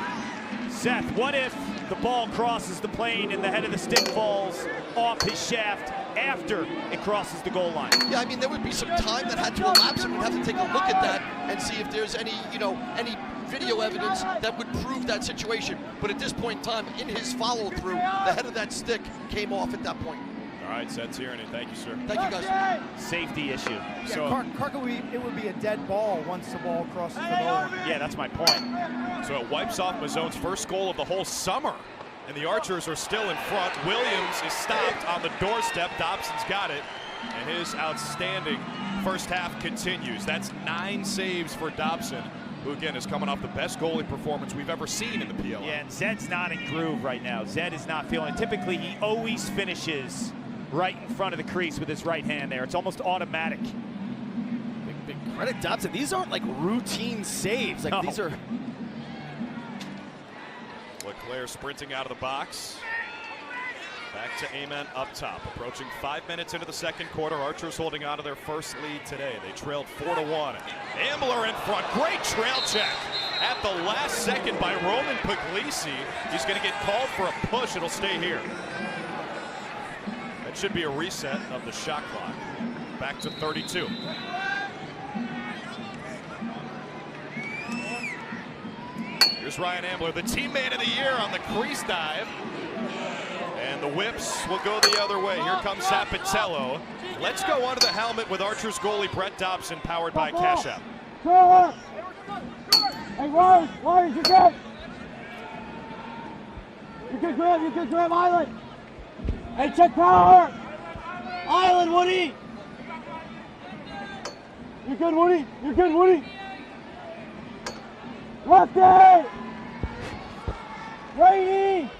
[SPEAKER 2] Seth, what if the ball crosses the plane and the head of the stick falls off his shaft after it crosses the goal line?
[SPEAKER 8] Yeah, I mean, there would be some time that had to elapse, and we'd have to take a look at that and see if there's any, any video evidence that would prove that situation. But at this point in time, in his follow-through, the head of that stick came off at that point.
[SPEAKER 1] All right, Seth's hearing it. Thank you, sir.
[SPEAKER 8] Thank you, guys.
[SPEAKER 2] Safety issue.
[SPEAKER 4] Yeah,
[SPEAKER 1] So,
[SPEAKER 4] it would be a dead ball once the ball crosses the goal line.
[SPEAKER 2] Yeah, that's my point.
[SPEAKER 1] so it wipes off Mazzone's first goal of the whole summer. And the Archers are still in front. Williams is stopped on the doorstep. Dobson's got it. And his outstanding first half continues. That's 9 saves for Dobson. who again is coming off the best goalie performance we've ever seen in the PLL.
[SPEAKER 2] Yeah, and Zed's not in groove right now. Zed is not feeling it. Typically, he always finishes right in front of the crease with his right hand there. It's almost automatic.
[SPEAKER 3] Big credit Dobson. These aren't like routine saves. Like these are.
[SPEAKER 1] Leclerc sprinting out of the box. Back to Ament up top. Approaching 5 minutes into the second quarter. Archers holding on to their first lead today. They trailed 4-1. Ambler in front. Great trail check at the last second by Roman Puglisi. He's going to get called for a push. It'll stay here. That should be a reset of the shot clock. Back to 32. Here's Ryan Ambler, the teammate of the year on the crease dive. And the whips will go the other way. Here comes Zapatello. Let's go under the helmet with Archers goalie Brett Dobson, powered by Cash App.
[SPEAKER 9] Hey, Wires, you're good. You're good, Graham, Island. Hey, check power. Island, Woody. You're good, Woody. Lefty. Righty.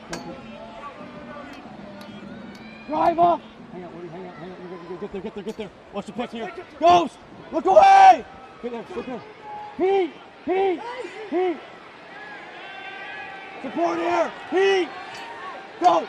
[SPEAKER 9] Drive up. Hang on, Woody, hang on. Get there. Watch the pick here. Ghost, look away. Get there. Pete. Support here. Pete. Go.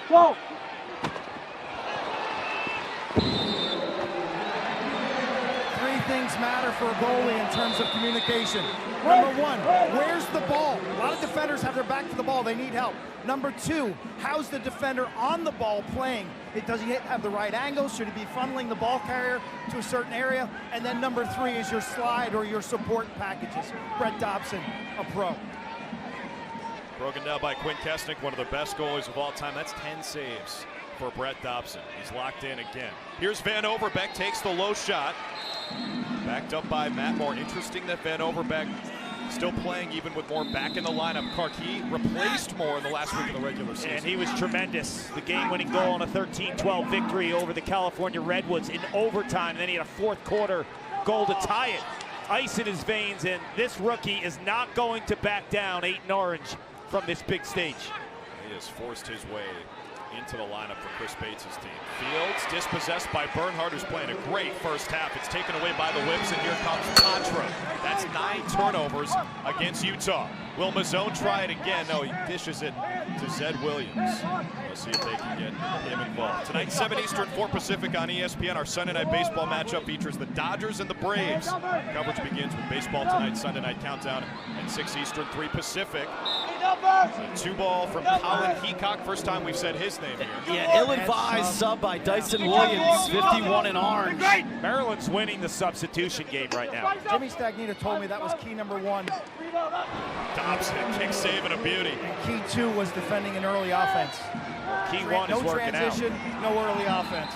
[SPEAKER 4] Three things matter for a goalie in terms of communication. Number one, where's the ball? A lot of defenders have their back to the ball. They need help. Number two, how's the defender on the ball playing? Does he have the right angle? Should he be funneling the ball carrier to a certain area? And then number three is your slide or your support packages. Brett Dobson, a pro.
[SPEAKER 1] Broken down by Quint Kessenich, one of the best goalies of all time. That's 10 saves for Brett Dobson. He's locked in again. Here's Van Overbeek, takes the low shot. Backed up by Matt Moore. Interesting that Van Overbeek still playing even with Moore back in the lineup. 𝐂𝐸𝐀𝐌𝐿𝐻 replaced Moore in the last week of the regular season.
[SPEAKER 2] And he was tremendous. The game-winning goal on a 13-12 victory over the California Redwoods in overtime. And then he had a fourth quarter goal to tie it. Ice in his veins, and this rookie is not going to back down 8-orange from this big stage.
[SPEAKER 1] He has forced his way into the lineup for Chris Bates' team. Fields dispossessed by Bernhardt, who's playing a great first half. It's taken away by the Whips, and here comes Contra. That's 9 turnovers against Utah. Will Mazzone try it again? No, he dishes it to Zed Williams. We'll see if they can get him involved. Tonight, 7 Eastern, 4 Pacific on ESPN. Our Sunday Night Baseball matchup features the Dodgers and the Braves. Coverage begins with Baseball Tonight Sunday Night Countdown at 6 Eastern, 3 Pacific. A 2-ball from Colin Heacock. First time we've said his name here.
[SPEAKER 3] Yeah, ill-advised sub by Dyson Williams, 51 in orange.
[SPEAKER 2] Maryland's winning the substitution game right now.
[SPEAKER 4] Jimmy Stagnita told me that was key number one.
[SPEAKER 1] Dobson, kick save and a beauty.
[SPEAKER 4] And key two was defending an early offense.
[SPEAKER 2] Key one is working out.
[SPEAKER 4] No transition, no early offense.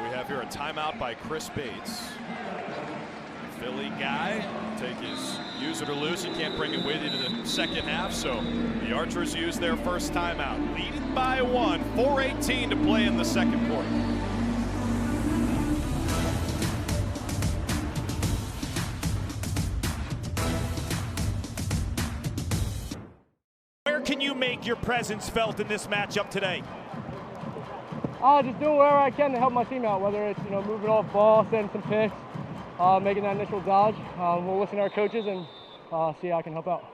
[SPEAKER 1] We have here a timeout by Chris Bates. Philly guy, take his use it or lose. He can't bring it with you to the second half, so the Archers use their first timeout. Leading by 1, 4:18 to play in the second quarter.
[SPEAKER 2] Where can you make your presence felt in this matchup today?
[SPEAKER 9] Just doing whatever I can to help my team out, whether it's moving off ball, setting some picks, making that initial dodge. We'll listen to our coaches and see how I can help out.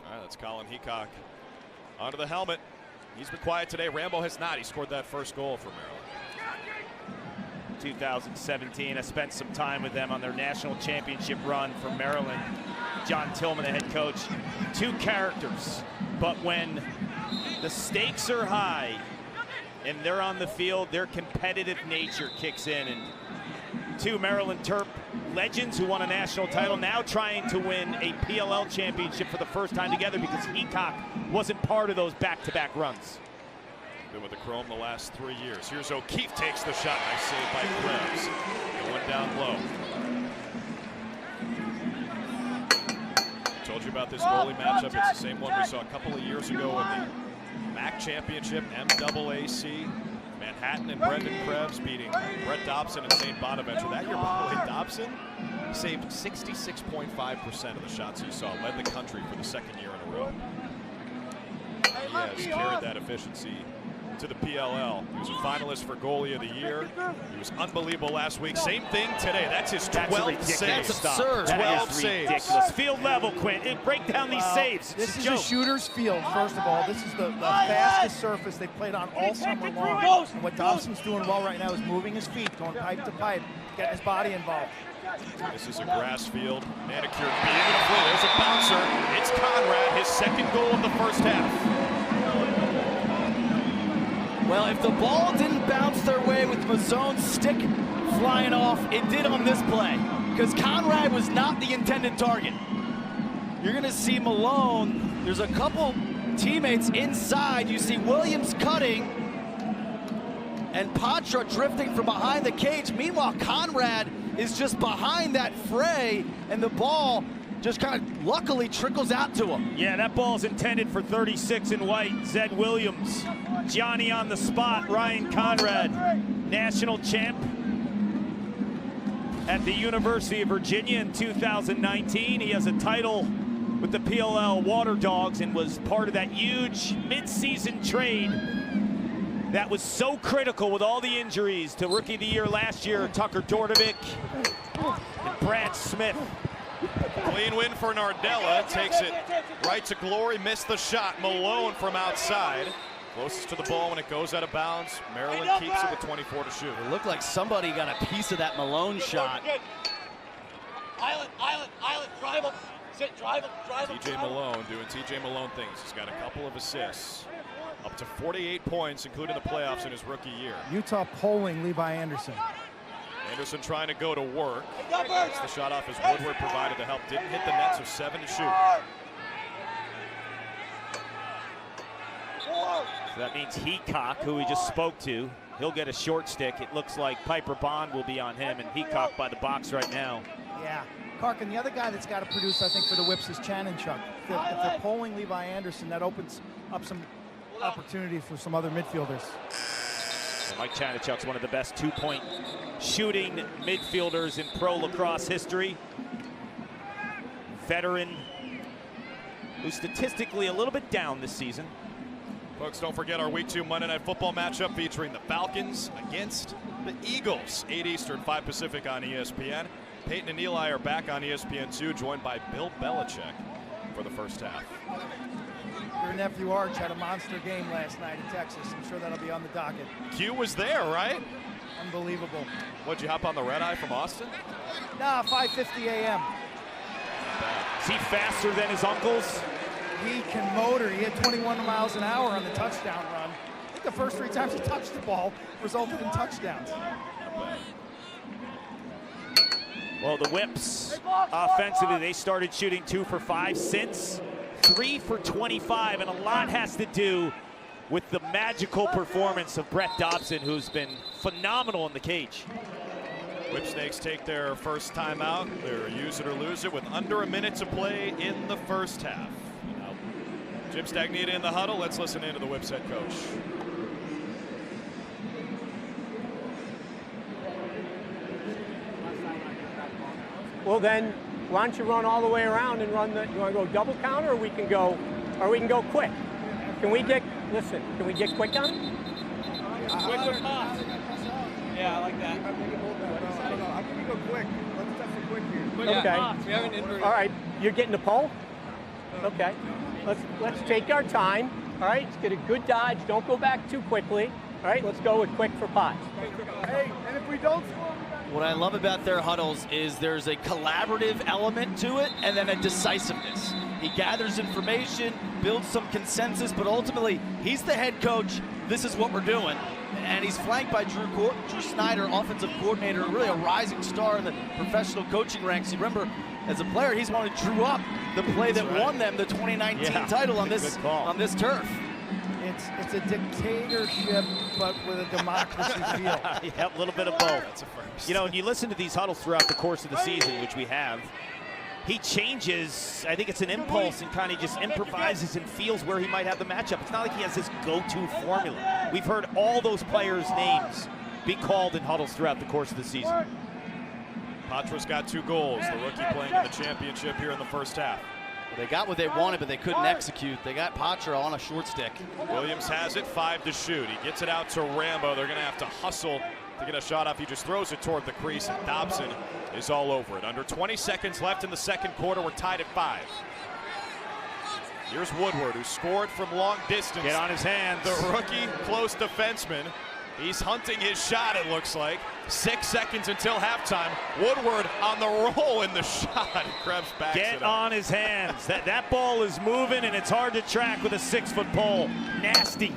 [SPEAKER 1] All right, that's Colin Heacock onto the helmet. He's been quiet today. Rambo has not. He scored that first goal for Maryland.
[SPEAKER 2] 2017, I spent some time with them on their national championship run for Maryland. John Tillman, the head coach. 2 characters, but when the stakes are high and they're on the field, their competitive nature kicks in. And 2 Maryland Terp legends who won a national title, now trying to win a PLL championship for the first time together because Heacock wasn't part of those back-to-back runs.
[SPEAKER 1] Been with the Chrome the last 3 years. Here's 𝐂𝐸𝐀 takes the shot. Nice save by Krebs. The one down low. I told you about this goalie matchup. It's the same one we saw a couple of years ago in the MAC championship, MAAC. Manhattan and Brendan Krebs beating Brett Dobson and St. Bonaventure. That year, by the way, Dobson saved 66.5% of the shots he saw, led the country for the second year in a row. He has carried that efficiency to the PLL. He was a finalist for goalie of the year. He was unbelievable last week. Same thing today. That's his 12th save.
[SPEAKER 2] That's
[SPEAKER 3] absurd.
[SPEAKER 1] 12 saves.
[SPEAKER 2] Ridiculous. Field level, Quint. Break down these saves.
[SPEAKER 4] This is a shooter's field, first of all. This is the fastest surface they've played on all summer long. And what Dobson's doing well right now is moving his feet, going pipe to pipe, getting his body involved.
[SPEAKER 1] This is a grass field, manicured beautifully. There's a bouncer. It's Conrad, his second goal of the first half.
[SPEAKER 3] Well, if the ball didn't bounce their way with Mazzone's stick flying off, it did on this play, because Conrad was not the intended target. You're going to see Malone. There's a couple teammates inside. You see Williams cutting and Patra drifting from behind the cage. Meanwhile, Conrad is just behind that fray, and the ball just kind of luckily trickles out to him.
[SPEAKER 2] Yeah, that ball's intended for 36 in white. Zed Williams, Johnny on the spot, Ryan Conrad, national champ at the University of Virginia in 2019. He has a title with the PLL Water Dogs and was part of that huge mid-season trade that was so critical with all the injuries to Rookie of the Year last year, Tucker Dordovic and Brad Smith.
[SPEAKER 1] Clean win for Nardella, takes it right to glory, missed the shot. Malone from outside, closest to the ball when it goes out of bounds. Maryland keeps it with 24 to shoot.
[SPEAKER 3] It looked like somebody got a piece of that Malone shot.
[SPEAKER 7] Island, drive him. Sit, drive him.
[SPEAKER 1] TJ Malone doing TJ Malone things. He's got a couple of assists. Up to 48 points, including the playoffs in his rookie year.
[SPEAKER 4] Utah polling Levi Anderson.
[SPEAKER 1] Anderson trying to go to work. Gets the shot off as Woodward provided the help. Didn't hit the net, so 7 to shoot.
[SPEAKER 2] So that means 𝐂𝐇𝐀, who we just spoke to, he'll get a short stick. It looks like Piper Bond will be on him, and 𝐂𝐇𝐀 by the box right now.
[SPEAKER 4] Yeah. Karkin, the other guy that's got to produce, I think, for the Whips is Chanenchuk. If they're polling Levi Anderson, that opens up some opportunity for some other midfielders.
[SPEAKER 2] So Mike Chanenchuk's one of the best two-point shooting midfielders in pro lacrosse history. Veteran who's statistically a little bit down this season.
[SPEAKER 1] Folks, don't forget our Week 2 Monday Night Football matchup featuring the Falcons against the Eagles. 8 Eastern, 5 Pacific on ESPN. Peyton and Eli are back on ESPN2, joined by Bill Belichick for the first half.
[SPEAKER 4] Your nephew Arch had a monster game last night in Texas. I'm sure that'll be on the docket.
[SPEAKER 1] Q was there, right?
[SPEAKER 4] Unbelievable.
[SPEAKER 1] What'd you hop on the red eye from Austin?
[SPEAKER 4] Nah, 5:50 a.m.
[SPEAKER 2] Is he faster than his uncles?
[SPEAKER 4] He can motor. He had 21 miles an hour on the touchdown run. I think the first 3 times he touched the ball resulted in touchdowns.
[SPEAKER 2] Well, the Whips offensively, they started shooting 2 for 5 since 3 for 25, and a lot has to do with the magical performance of Brett Dobson, who's been phenomenal in the cage.
[SPEAKER 1] Whipsnakes take their first timeout. They're use it or lose it with under a minute to play in the first half. Now, Jim Stagnita in the huddle. Let's listen in to the Whips head coach.
[SPEAKER 10] Well, then why don't you run all the way around and run the, you want to go double counter, or we can go quick? Can we get quick on it?
[SPEAKER 7] Quick or not? Yeah, I like that.
[SPEAKER 4] I think we go quick. Let's test it quick here.
[SPEAKER 10] Okay.
[SPEAKER 7] We haven't inverted.
[SPEAKER 10] All right, you're getting the pole? Okay. Let's take our time. All right, let's get a good dodge. Don't go back too quickly. All right, let's go with quick for pots.
[SPEAKER 4] Hey, and if we don't score,
[SPEAKER 3] What I love about their huddles is there's a collaborative element to it and then a decisiveness. He gathers information, builds some consensus, but ultimately, he's the head coach. This is what we're doing. And he's flanked by Drew Snyder, offensive coordinator, really a rising star in the professional coaching ranks. You remember, as a player, he's one who drew up the play that won them the 2019 title on this turf.
[SPEAKER 4] it's a dictatorship, but with a democracy feel.
[SPEAKER 2] Yeah, a little bit of both. You know, and you listen to these huddles throughout the course of the season, which we have, he changes. I think it's an impulse and kind of just improvises and feels where he might have the matchup. It's not like he has his go-to formula. We've heard all those players' names be called in huddles throughout the course of the season.
[SPEAKER 1] Patra's got 2 goals. The rookie playing in the championship here in the first half.
[SPEAKER 3] They got what they wanted, but they couldn't execute. They got Patra on a short stick.
[SPEAKER 1] Williams has it, 5 to shoot. He gets it out to Rambo. They're going to have to hustle to get a shot off. He just throws it toward the crease, and Dobson is all over it. Under 20 seconds left in the second quarter. We're tied at 5. Here's Woodward, who scored from long distance.
[SPEAKER 2] Get on his hands.
[SPEAKER 1] The rookie close defenseman. He's hunting his shot, it looks like. 6 seconds until halftime. Woodward on the roll in the shot. Krebs backs it up.
[SPEAKER 2] Get on his hands. That ball is moving, and it's hard to track with a 6-foot pole. Nasty.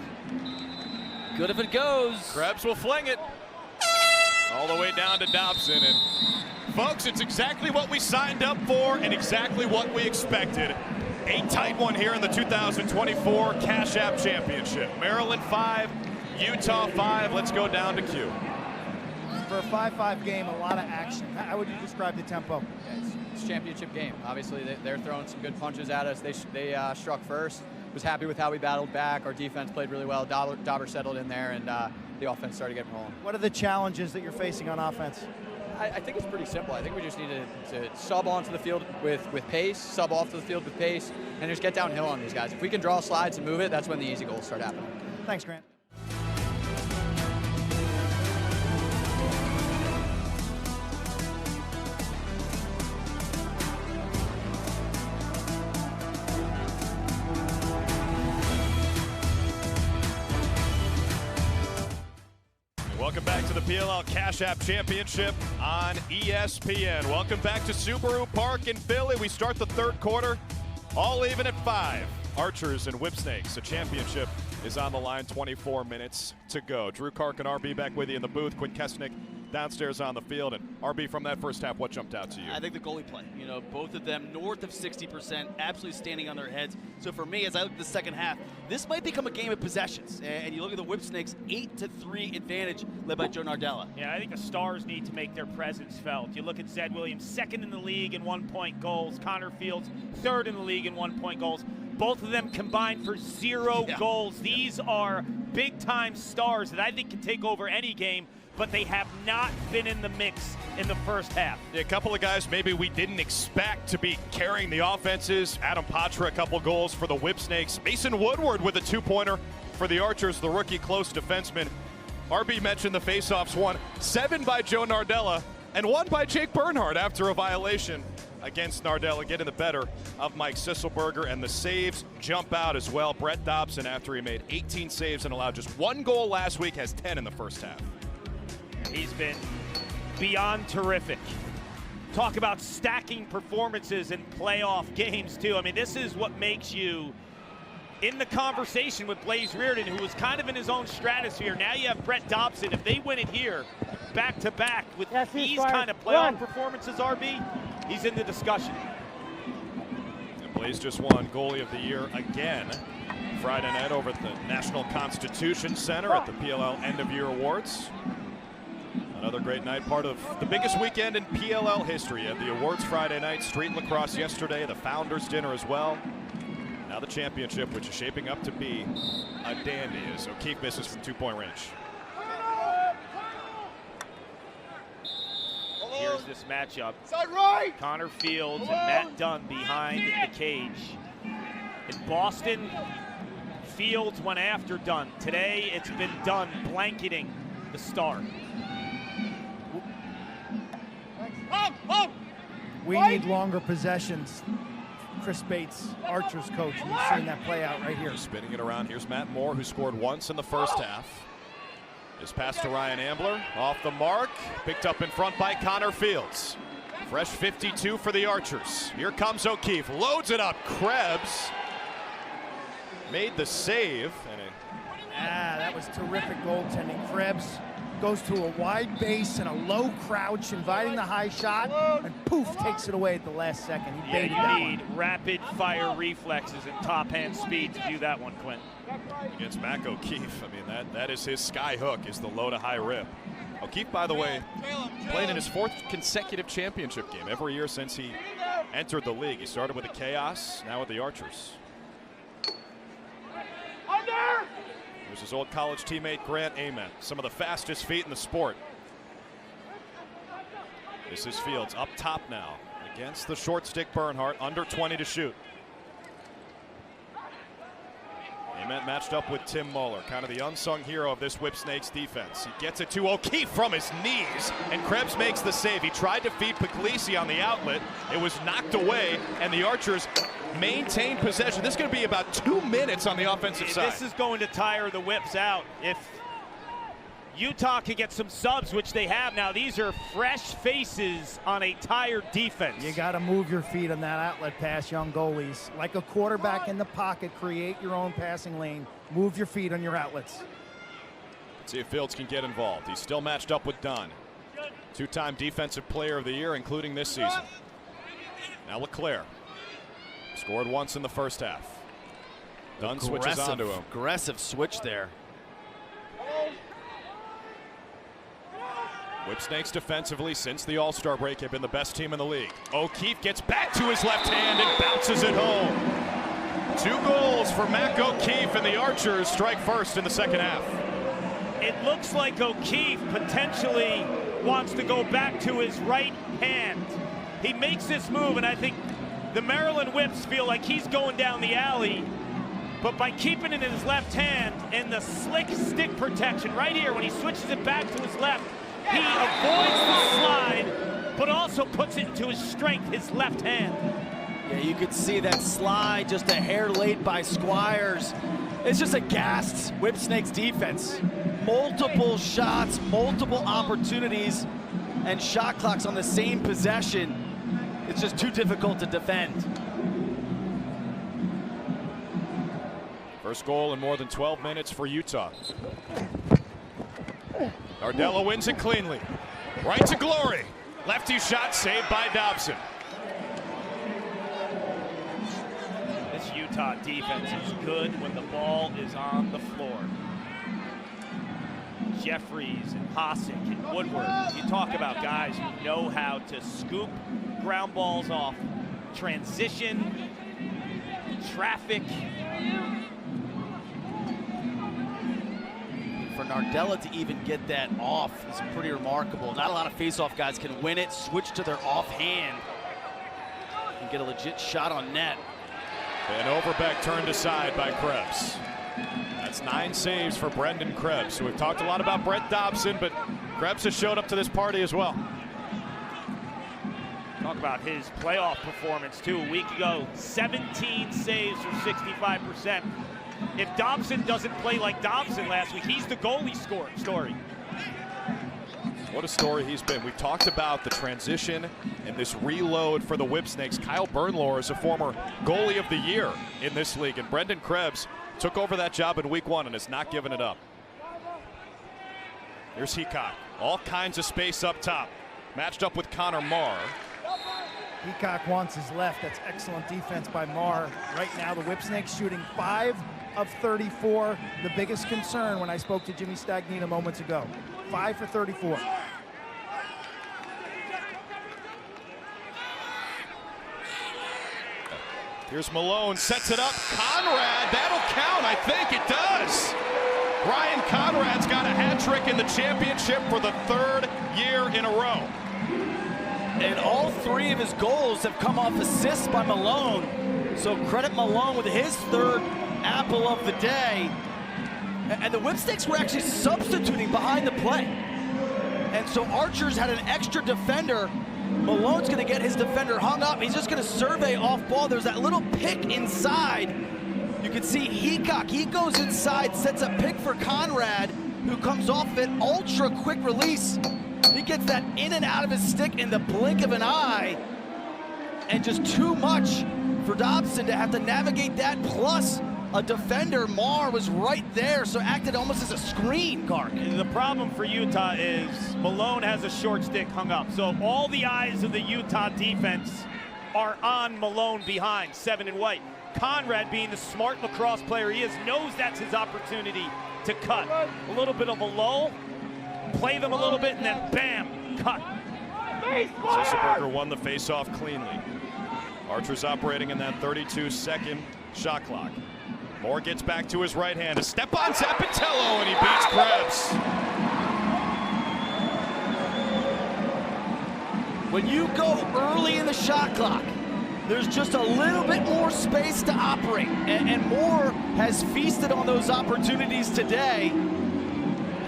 [SPEAKER 3] Good if it goes.
[SPEAKER 1] Krebs will fling it all the way down to Dobson. And folks, it's exactly what we signed up for and exactly what we expected. A tight one here in the 2024 Cash App Championship. Maryland 5, Utah 5. Let's go down to Q.
[SPEAKER 4] For a 5-5 game, a lot of action. How would you describe the tempo?
[SPEAKER 11] It's a championship game. Obviously, they're throwing some good punches at us. They struck first. Was happy with how we battled back. Our defense played really well. Dauber settled in there, and the offense started getting rolling.
[SPEAKER 4] What are the challenges that you're facing on offense?
[SPEAKER 11] I think it's pretty simple. I think we just need to sub onto the field with pace, sub off to the field with pace, and just get downhill on these guys. If we can draw slides and move it, that's when the easy goals start happening.
[SPEAKER 4] Thanks, Grant.
[SPEAKER 1] Welcome back to the PLL Cash App Championship on ESPN. Welcome back to Subaru Park in Philly. We start the third quarter, all even at 5. Archers and Whipsnakes. The championship is on the line, 24 minutes to go. Drew Kark and RB back with you in the booth. Quint Kessenich downstairs on the field. And RB, from that first half, what jumped out to you?
[SPEAKER 3] I think the goalie play. You know, both of them north of 60%, absolutely standing on their heads. So for me, as I look at the second half, this might become a game of possessions. And you look at the Whipsnakes, 8-3 advantage led by Joe Nardella.
[SPEAKER 2] Yeah, I think the Stars need to make their presence felt. You look at Zed Williams, 2nd in the league in 1-point goals. Connor Fields, 3rd in the league in 1-point goals. Both of them combined for 0 goals. These are big-time stars that I think can take over any game, but they have not been in the mix in the first half.
[SPEAKER 1] Yeah, a couple of guys maybe we didn't expect to be carrying the offenses. Adam Patra, a couple goals for the Whipsnakes. Mason Woodward with a 2-pointer for the Archers, the rookie close defenseman. RB mentioned the faceoffs won. 7 by Joe Nardella and 1 by Jake Bernhardt after a violation against Nardella, getting the better of Mike Sisselberger, and the saves jump out as well. Brett Dobson, after he made 18 saves and allowed just 1 goal last week, has 10 in the first half.
[SPEAKER 2] He's been beyond terrific. Talk about stacking performances in playoff games, too. I mean, this is what makes you in the conversation with Blaze Reardon, who was kind of in his own stratosphere. Now you have Brett Dobson. If they win it here, back-to-back, with these kind of playoff performances, RB, he's in the discussion.
[SPEAKER 1] And Blaze just won Goalie of the Year again Friday night over at the National Constitution Center at the PLL End of Year Awards. Another great night, part of the biggest weekend in PLL history. At the awards Friday night, street lacrosse yesterday, the Founders Dinner as well. Now the championship, which is shaping up to be a dandy, as O'Keefe misses from 2-point range.
[SPEAKER 2] Here's this matchup.
[SPEAKER 6] Side right.
[SPEAKER 2] Connor Fields and Matt Dunn behind the cage. In Boston, Fields went after Dunn. Today, it's been Dunn blanketing the Star.
[SPEAKER 4] We need longer possessions. Chris Bates, Archer's coach, and you've seen that play out right here.
[SPEAKER 1] Spinning it around, here's Matt Moore, who scored once in the first half. This pass to Ryan Ambler, off the mark, picked up in front by Connor Fields. Fresh 52 for the Archers. Here comes O'Keefe, loads it up. Krebs made the save.
[SPEAKER 4] That was terrific goaltending. Krebs goes to a wide base and a low crouch, inviting the high shot, and poof, takes it away at the last second. He baited that one.
[SPEAKER 2] You need rapid fire reflexes and top hand speed to do that one, Quint.
[SPEAKER 1] Against Mac O'Keefe, I mean, that is his sky hook, is the low to high rip. 𝐂𝐇𝐀, by the way, played in his 4th consecutive championship game every year since he entered the league. He started with the Chaos, now with the Archers. Here's his old college teammate, Grant Ament. Some of the fastest feet in the sport. This is Fields up top now against the short stick Bernhardt, under 20 to shoot. Ament matched up with Tim Muller, kind of the unsung hero of this Whipsnakes defense. He gets it to 𝐂𝐇𝐀 from his knees, and Krebs makes the save. He tried to feed Puglisi on the outlet. It was knocked away, and the Archers maintain possession. This is going to be about 2 minutes on the offensive side.
[SPEAKER 2] This is going to tire the Whips out. If Utah can get some subs, which they have now, these are fresh faces on a tired defense.
[SPEAKER 12] You got to move your feet on that outlet pass, young goalies. Like a quarterback in the pocket, create your own passing lane. Move your feet on your outlets.
[SPEAKER 1] Let's see if Fields can get involved. He's still matched up with Dunn. 2-time Defensive Player of the Year, including this season. Now LeClaire. Scored once in the first half. Dunn switches onto him.
[SPEAKER 3] Aggressive switch there.
[SPEAKER 1] Whipsnakes defensively since the All-Star break have been the best team in the league. 𝐂𝐇𝐀 gets back to his left hand and bounces it home. 2 goals for Mac 𝐂𝐇𝐀, and the Archers strike first in the second half.
[SPEAKER 2] It looks like 𝐂𝐇𝐀 potentially wants to go back to his right hand. He makes this move, and I think the Maryland Whips feel like he's going down the alley, but by keeping it in his left hand and the slick stick protection right here, when he switches it back to his left, he avoids the slide, but also puts it into his strength, his left hand.
[SPEAKER 3] Yeah, you could see that slide just a hair late by Squires. It's just a gassed Whipsnakes defense. Multiple shots, multiple opportunities, and shot clocks on the same possession. It's just too difficult to defend.
[SPEAKER 1] First goal in more than 12 minutes for Utah. Nardella wins it cleanly. Right to glory. Lefty shot saved by Dobson.
[SPEAKER 2] This Utah defense is good when the ball is on the floor. Jeffries and Hosick and Woodward. You talk about guys who know how to scoop ground balls off, transition, traffic.
[SPEAKER 3] For Nardella to even get that off is pretty remarkable. Not a lot of face-off guys can win it, switch to their offhand, and get a legit shot on net.
[SPEAKER 1] And Overbeck turned aside by Krebs. That's 9 saves for Brendan Krebs. So we've talked a lot about Brett Dobson, but Krebs has showed up to this party as well.
[SPEAKER 2] Talk about his playoff performance too. A week ago, 17 saves for 65%. If Dobson doesn't play like Dobson last week, he's the goalie story.
[SPEAKER 1] What a story he's been. We've talked about the transition and this reload for the Whipsnakes. Kyle Bernlohr is a former goalie of the year in this league, and Brendan Krebs took over that job in week 1 and has not given it up. Here's 𝐂𝐇𝐀. All kinds of space up top. Matched up with Connor Marr.
[SPEAKER 12] 𝐂𝐇𝐀 wants his left. That's excellent defense by Marr. Right now, the Whipsnakes shooting 5 of 34. The biggest concern when I spoke to Jimmy Stagnita moments ago. 5 for 34.
[SPEAKER 1] Here's Malone, sets it up. Conrad, that'll count. I think it does. Ryan Conrad's got a hat trick in the championship for the 3rd year in a row.
[SPEAKER 3] And all 3 of his goals have come off assists by Malone. So credit Malone with his 3rd apple of the day. And the Whipsnakes were actually substituting behind the play. And so Archers had an extra defender. Malone's gonna get his defender hung up. He's just gonna survey off ball. There's that little pick inside. You can see 𝐂𝐶, he goes inside, sets a pick for Conrad, who comes off it, ultra quick release. He gets that in and out of his stick in the blink of an eye. And just too much for Dobson to have to navigate that, plus a defender. Marr was right there, so acted almost as a screen, Gark.
[SPEAKER 2] The problem for Utah is Malone has a short stick hung up. So all the eyes of the Utah defense are on Malone behind, 7 and white. Conrad, being the smart lacrosse player he is, knows that's his opportunity to cut. A little bit of a lull play them a little bit, and then bam, cut.
[SPEAKER 1] Sisselberger won the face-off cleanly. Archer's operating in that 32-second shot clock. Moore gets back to his right hand. A step on Zappitello, and he beats Krebs.
[SPEAKER 3] When you go early in the shot clock, there's just a little bit more space to operate, and Moore has feasted on those opportunities today.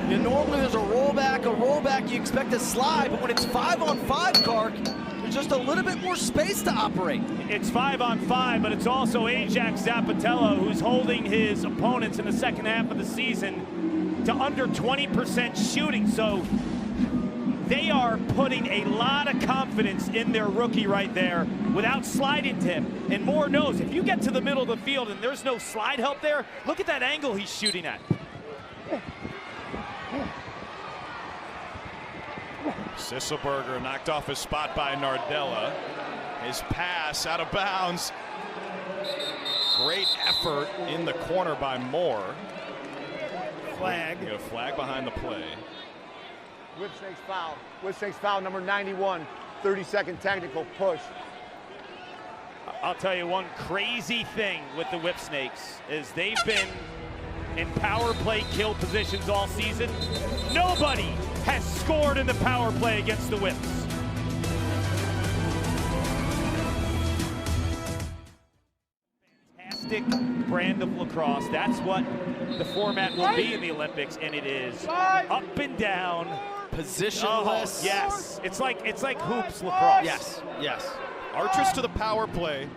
[SPEAKER 3] Normally there's a rollback, you expect a slide, but when it's 5-on-5, Kark, there's just a little bit more space to operate.
[SPEAKER 2] It's 5-on-5, but it's also Ajax Zappitello who's holding his opponents in the second half of the season to under 20% shooting, so they are putting a lot of confidence in their rookie right there without sliding to him. And Moore knows if you get to the middle of the field and there's no slide help there, look at that angle he's shooting at.
[SPEAKER 1] Sisselberger knocked off his spot by Nardella. His pass out of bounds. Great effort in the corner by Moore.
[SPEAKER 12] Flag.
[SPEAKER 1] We got a flag behind the play.
[SPEAKER 6] Whipsnakes foul. Whipsnakes foul number 91. 30-second technical push.
[SPEAKER 2] I'll tell you one crazy thing with the Whipsnakes is they've been in power play kill positions all season. Nobody has scored in the power play against the Whips. Fantastic brand of lacrosse. That's what the format will be in the Olympics, and it is up and down.
[SPEAKER 3] Positionless.
[SPEAKER 2] Oh, yes. It's like hoops lacrosse.
[SPEAKER 3] Yes, yes.
[SPEAKER 1] Archers to the power play.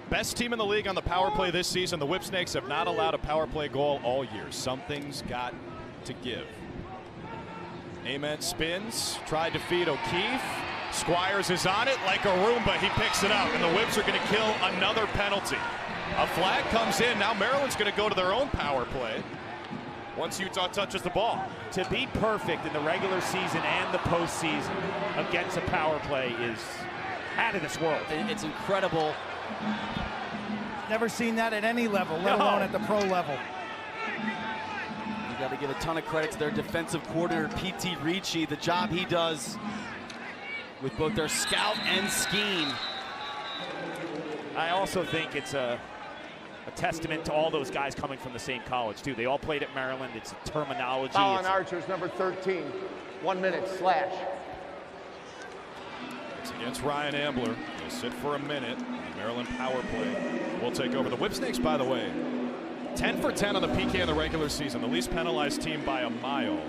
[SPEAKER 1] Best team in the league on the power play this season. The Whipsnakes have not allowed a power play goal all year. Something's got to give. Ament spins, tried to feed O'Keefe. Squires is on it like a Roomba. He picks it up, and the Whips are going to kill another penalty. A flag comes in. Now Maryland's going to go to their own power play once Utah touches the ball.
[SPEAKER 2] To be perfect in the regular season and the postseason against a power play is out of this world.
[SPEAKER 3] It's incredible.
[SPEAKER 12] Never seen that at any level, let alone at the pro level.
[SPEAKER 3] You got to give a ton of credit to their defensive coordinator, P.T. Ricci, the job he does with both their scout and scheme.
[SPEAKER 2] I also think it's a testament to all those guys coming from the same college, too. They all played at Maryland. It's a terminology.
[SPEAKER 6] Foul on Archers, number 13. 1 minute, slash.
[SPEAKER 1] It's against Ryan Ambler. He'll sit for a minute. The Maryland power play will take over. The Whipsnakes, by the way, 10 for 10 on the PK in the regular season. The least penalized team by a mile.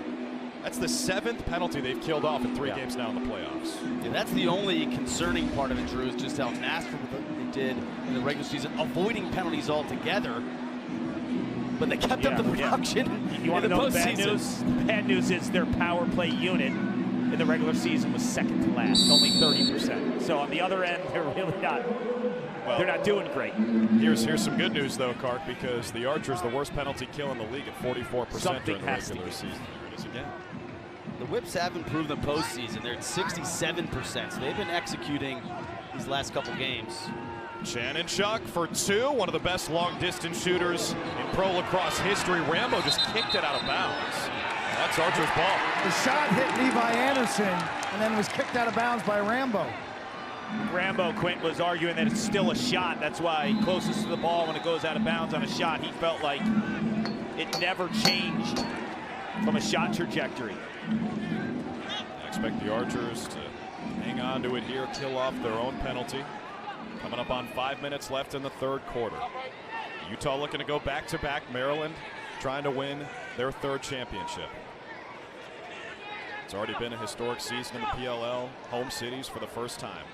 [SPEAKER 1] That's the 7th penalty they've killed off in 3 games now in the playoffs.
[SPEAKER 3] Yeah, that's the only concerning part of it, Drew, is just how masterful they did in the regular season, avoiding penalties altogether. But they kept up the production
[SPEAKER 2] You want to
[SPEAKER 3] in the
[SPEAKER 2] know the bad
[SPEAKER 3] postseason.
[SPEAKER 2] news? The bad news is their power play unit in the regular season was second to last, only 30%. So on the other end, they're really not. Well, they're not doing great.
[SPEAKER 1] Here's some good news though, Kark, because the Archers the worst penalty kill in the league at 44% during the regular season. Here it is again.
[SPEAKER 3] The Whips have improved in the postseason. They're at 67%, so they've been executing these last couple games.
[SPEAKER 1] Shannon Chuck for 2, one of the best long-distance shooters in pro lacrosse history. Rambo just kicked it out of bounds. That's Archer's ball.
[SPEAKER 4] The shot hit Levi Anderson and then was kicked out of bounds by Rambo.
[SPEAKER 2] Rambo, Quint was arguing that it's still a shot. That's why closest to the ball when it goes out of bounds on a shot, he felt like it never changed from a shot trajectory.
[SPEAKER 1] I expect the Archers to hang on to it here, kill off their own penalty. Coming up on 5 minutes left in the third quarter. Utah looking to go back-to-back. Maryland trying to win their 3rd championship. It's already been a historic season in the PLL. Home cities for the first time.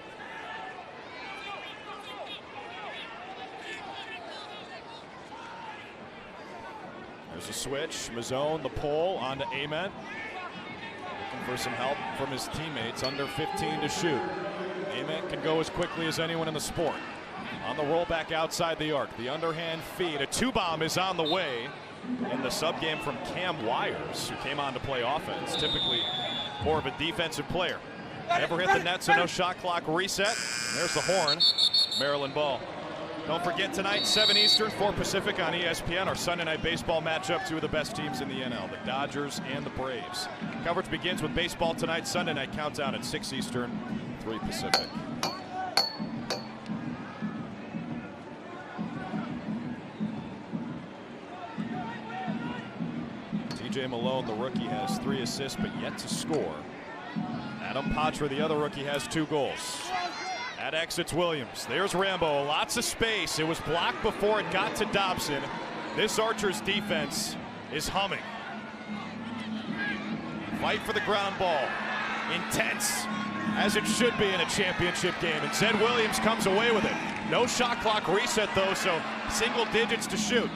[SPEAKER 1] There's a switch. Mazzone, the pull onto Ament. Looking for some help from his teammates. Under 15 to shoot. Ament can go as quickly as anyone in the sport. On the rollback outside the arc. The underhand feed. A 2-bomb is on the way in the sub game from Cam Wires, who came on to play offense. Typically more of a defensive player. Never hit the net, so no shot clock reset. And there's the horn. Maryland ball. Don't forget tonight, 7 Eastern, 4 Pacific on ESPN, our Sunday night baseball matchup, 2 of the best teams in the NL, the Dodgers and the Braves. Coverage begins with baseball tonight, Sunday night countdown at 6 Eastern, 3 Pacific. TJ Malone, the rookie, has 3 assists but yet to score. Adam Patra, the other rookie, has 2 goals. At X, it's Williams. There's Rambo. Lots of space. It was blocked before it got to Dobson. This Archers defense is humming. Fight for the ground ball. Intense, as it should be in a championship game. And Zed Williams comes away with it. No shot clock reset, though, so single digits to shoot.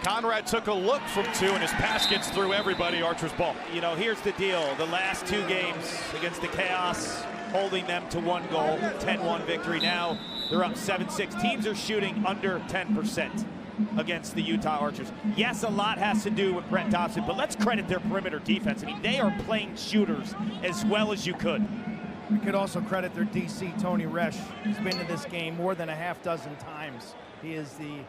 [SPEAKER 1] Conrad took a look from 2, and his pass gets through everybody. Archer's ball.
[SPEAKER 2] You know, here's the deal. The last 2 games against the Chaos, holding them to 1 goal, 10-1 victory. Now they're up 7-6. Teams are shooting under 10% against the Utah Archers. Yes, a lot has to do with Brett Dobson, but let's credit their perimeter defense. I mean, they are playing shooters as well as you could.
[SPEAKER 12] We could also credit their DC, Tony Resch. He's been to this game more than a half dozen times. He is the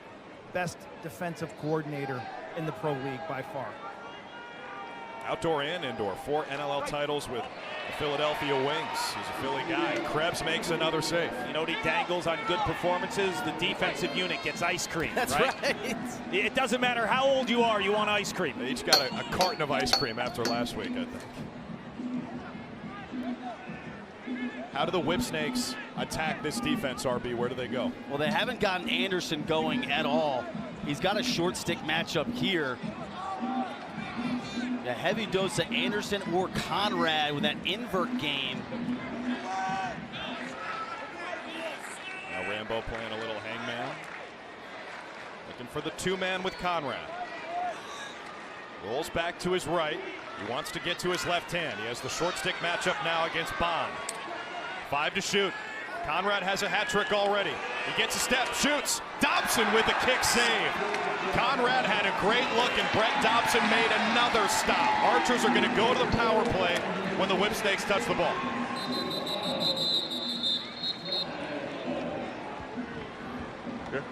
[SPEAKER 12] best defensive coordinator in the Pro League by far.
[SPEAKER 1] Outdoor and indoor, 4 NLL titles with the Philadelphia Wings. He's a Philly guy. Krebs makes another save.
[SPEAKER 2] You know what he dangles on good performances? The defensive unit gets ice cream. That's right. It doesn't matter how old you are, you want ice cream.
[SPEAKER 1] They each got a carton of ice cream after last week, I think. How do the Whipsnakes attack this defense, RB? Where do they go?
[SPEAKER 3] Well, they haven't gotten Anderson going at all. He's got a short stick matchup here. A heavy dose of Anderson or Conrad with that invert game.
[SPEAKER 1] Now Rambo playing a little hangman. Looking for the 2-man with Conrad. Rolls back to his right. He wants to get to his left hand. He has the short stick matchup now against Bond. 5 to shoot. Conrad has a hat trick already. He gets a step, shoots. Dobson with a kick save. Conrad had a great look, and Brett Dobson made another stop. Archers are going to go to the power play when the Whipsnakes touch the ball.
[SPEAKER 6] Okay.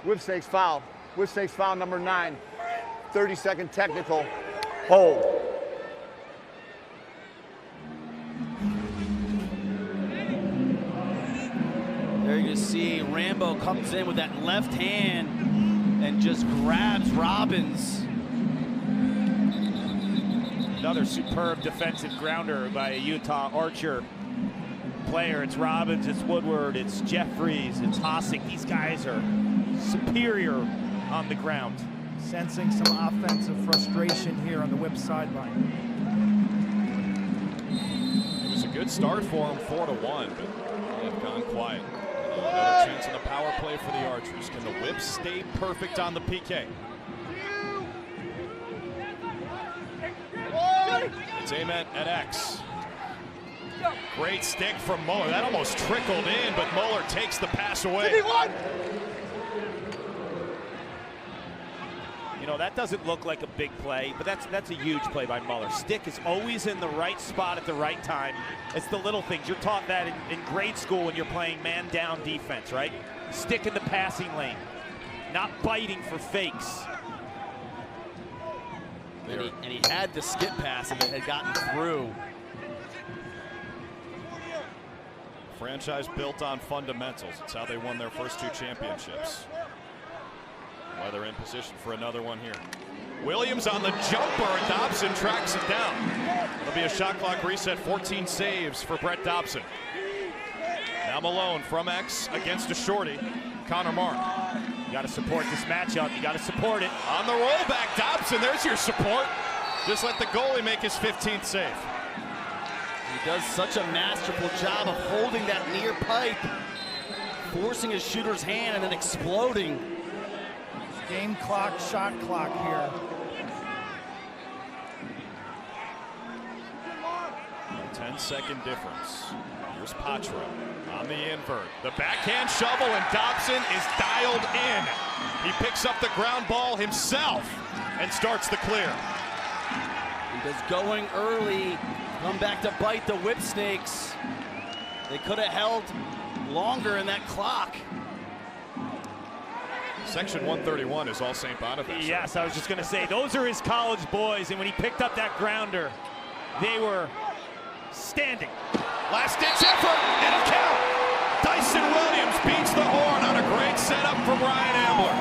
[SPEAKER 6] Whipsnakes foul. Whipsnakes foul number 9. 30-second technical. Hold.
[SPEAKER 3] There you see Rambo comes in with that left hand and just grabs Robbins.
[SPEAKER 2] Another superb defensive grounder by a Utah Archer player. It's Robbins, it's Woodward, it's Jeffries, it's Hossack. These guys are superior on the ground.
[SPEAKER 12] Sensing some offensive frustration here on the Whip sideline.
[SPEAKER 1] It was a good start for him, 4-1, but they've gone quiet. Another chance in the power play for the Archers. Can the Whips stay perfect on the PK? It's Ament at X. Great stick from Muller. That almost trickled in, but Muller takes the pass away.
[SPEAKER 2] You know, that doesn't look like a big play, but that's a huge play by Muller. Stick is always in the right spot at the right time. It's the little things. You're taught that in grade school when you're playing man-down defense, right? Stick in the passing lane, not biting for fakes.
[SPEAKER 3] And he had the skip pass and it had gotten through.
[SPEAKER 1] Franchise built on fundamentals. It's how they won their first 2 championships. Why they're in position for another one here. Williams on the jumper, and Dobson tracks it down. It'll be a shot clock reset, 14 saves for Brett Dobson. Now Malone from X against a shorty, Connor Mark.
[SPEAKER 2] You got to support this matchup. You got to support it.
[SPEAKER 1] On the rollback, Dobson, there's your support. Just let the goalie make his 15th save.
[SPEAKER 3] He does such a masterful job of holding that near pipe, forcing his shooter's hand and then exploding.
[SPEAKER 12] Game clock, shot clock here.
[SPEAKER 1] A 10-second difference. Here's Patra on the invert. The backhand shovel, and Dobson is dialed in. He picks up the ground ball himself and starts the clear.
[SPEAKER 3] He does going early, come back to bite the Whipsnakes. They could have held longer in that clock.
[SPEAKER 1] Section 131 is all St. Bonaventure.
[SPEAKER 2] Yes, I was just going to say, those are his college boys, and when he picked up that grounder, they were standing.
[SPEAKER 1] Last-ditch effort, it'll count. Dyson Williams beats the horn on a great setup from Ryan Ambler.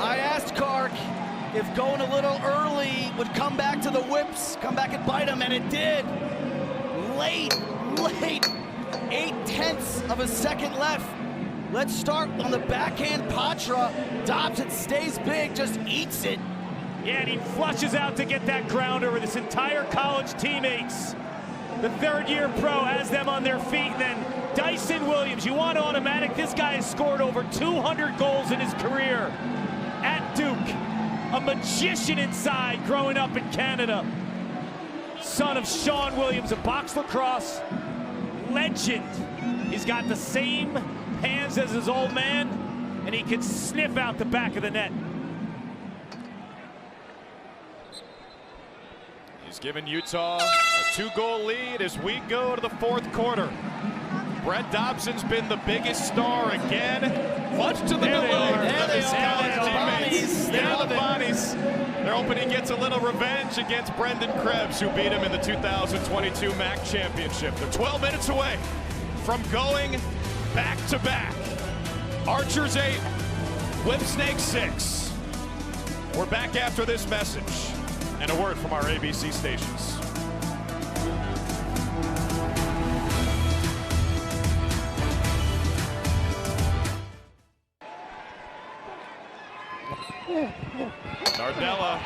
[SPEAKER 3] I asked Kark if going a little early would come back to the whips, come back and bite him, and it did. Late, 8/10 of a second left. Let's start on the backhand Patra. Dobson stays big, just eats it.
[SPEAKER 2] Yeah, and he flushes out to get that grounder with his entire college teammates. The third-year pro has them on their feet. And then Dyson Williams, you want automatic? This guy has scored over 200 goals in his career at Duke. A magician inside growing up in Canada. Son of Sean Williams, a box lacrosse legend. He's got the same hands as his old man, and he can sniff out the back of the net.
[SPEAKER 1] He's given Utah a 2-goal lead as we go to the fourth quarter. Brett Dobson's been the biggest star again, much to the delight of his college teammates. They're the Bonnies. They're hoping he gets a little revenge against Brendan Krebs, who beat him in the 2022 MAC Championship. They're 12 minutes away from going back-to-back. Archers 8, Whipsnakes 6. We're back after this message and a word from our ABC stations. Nardella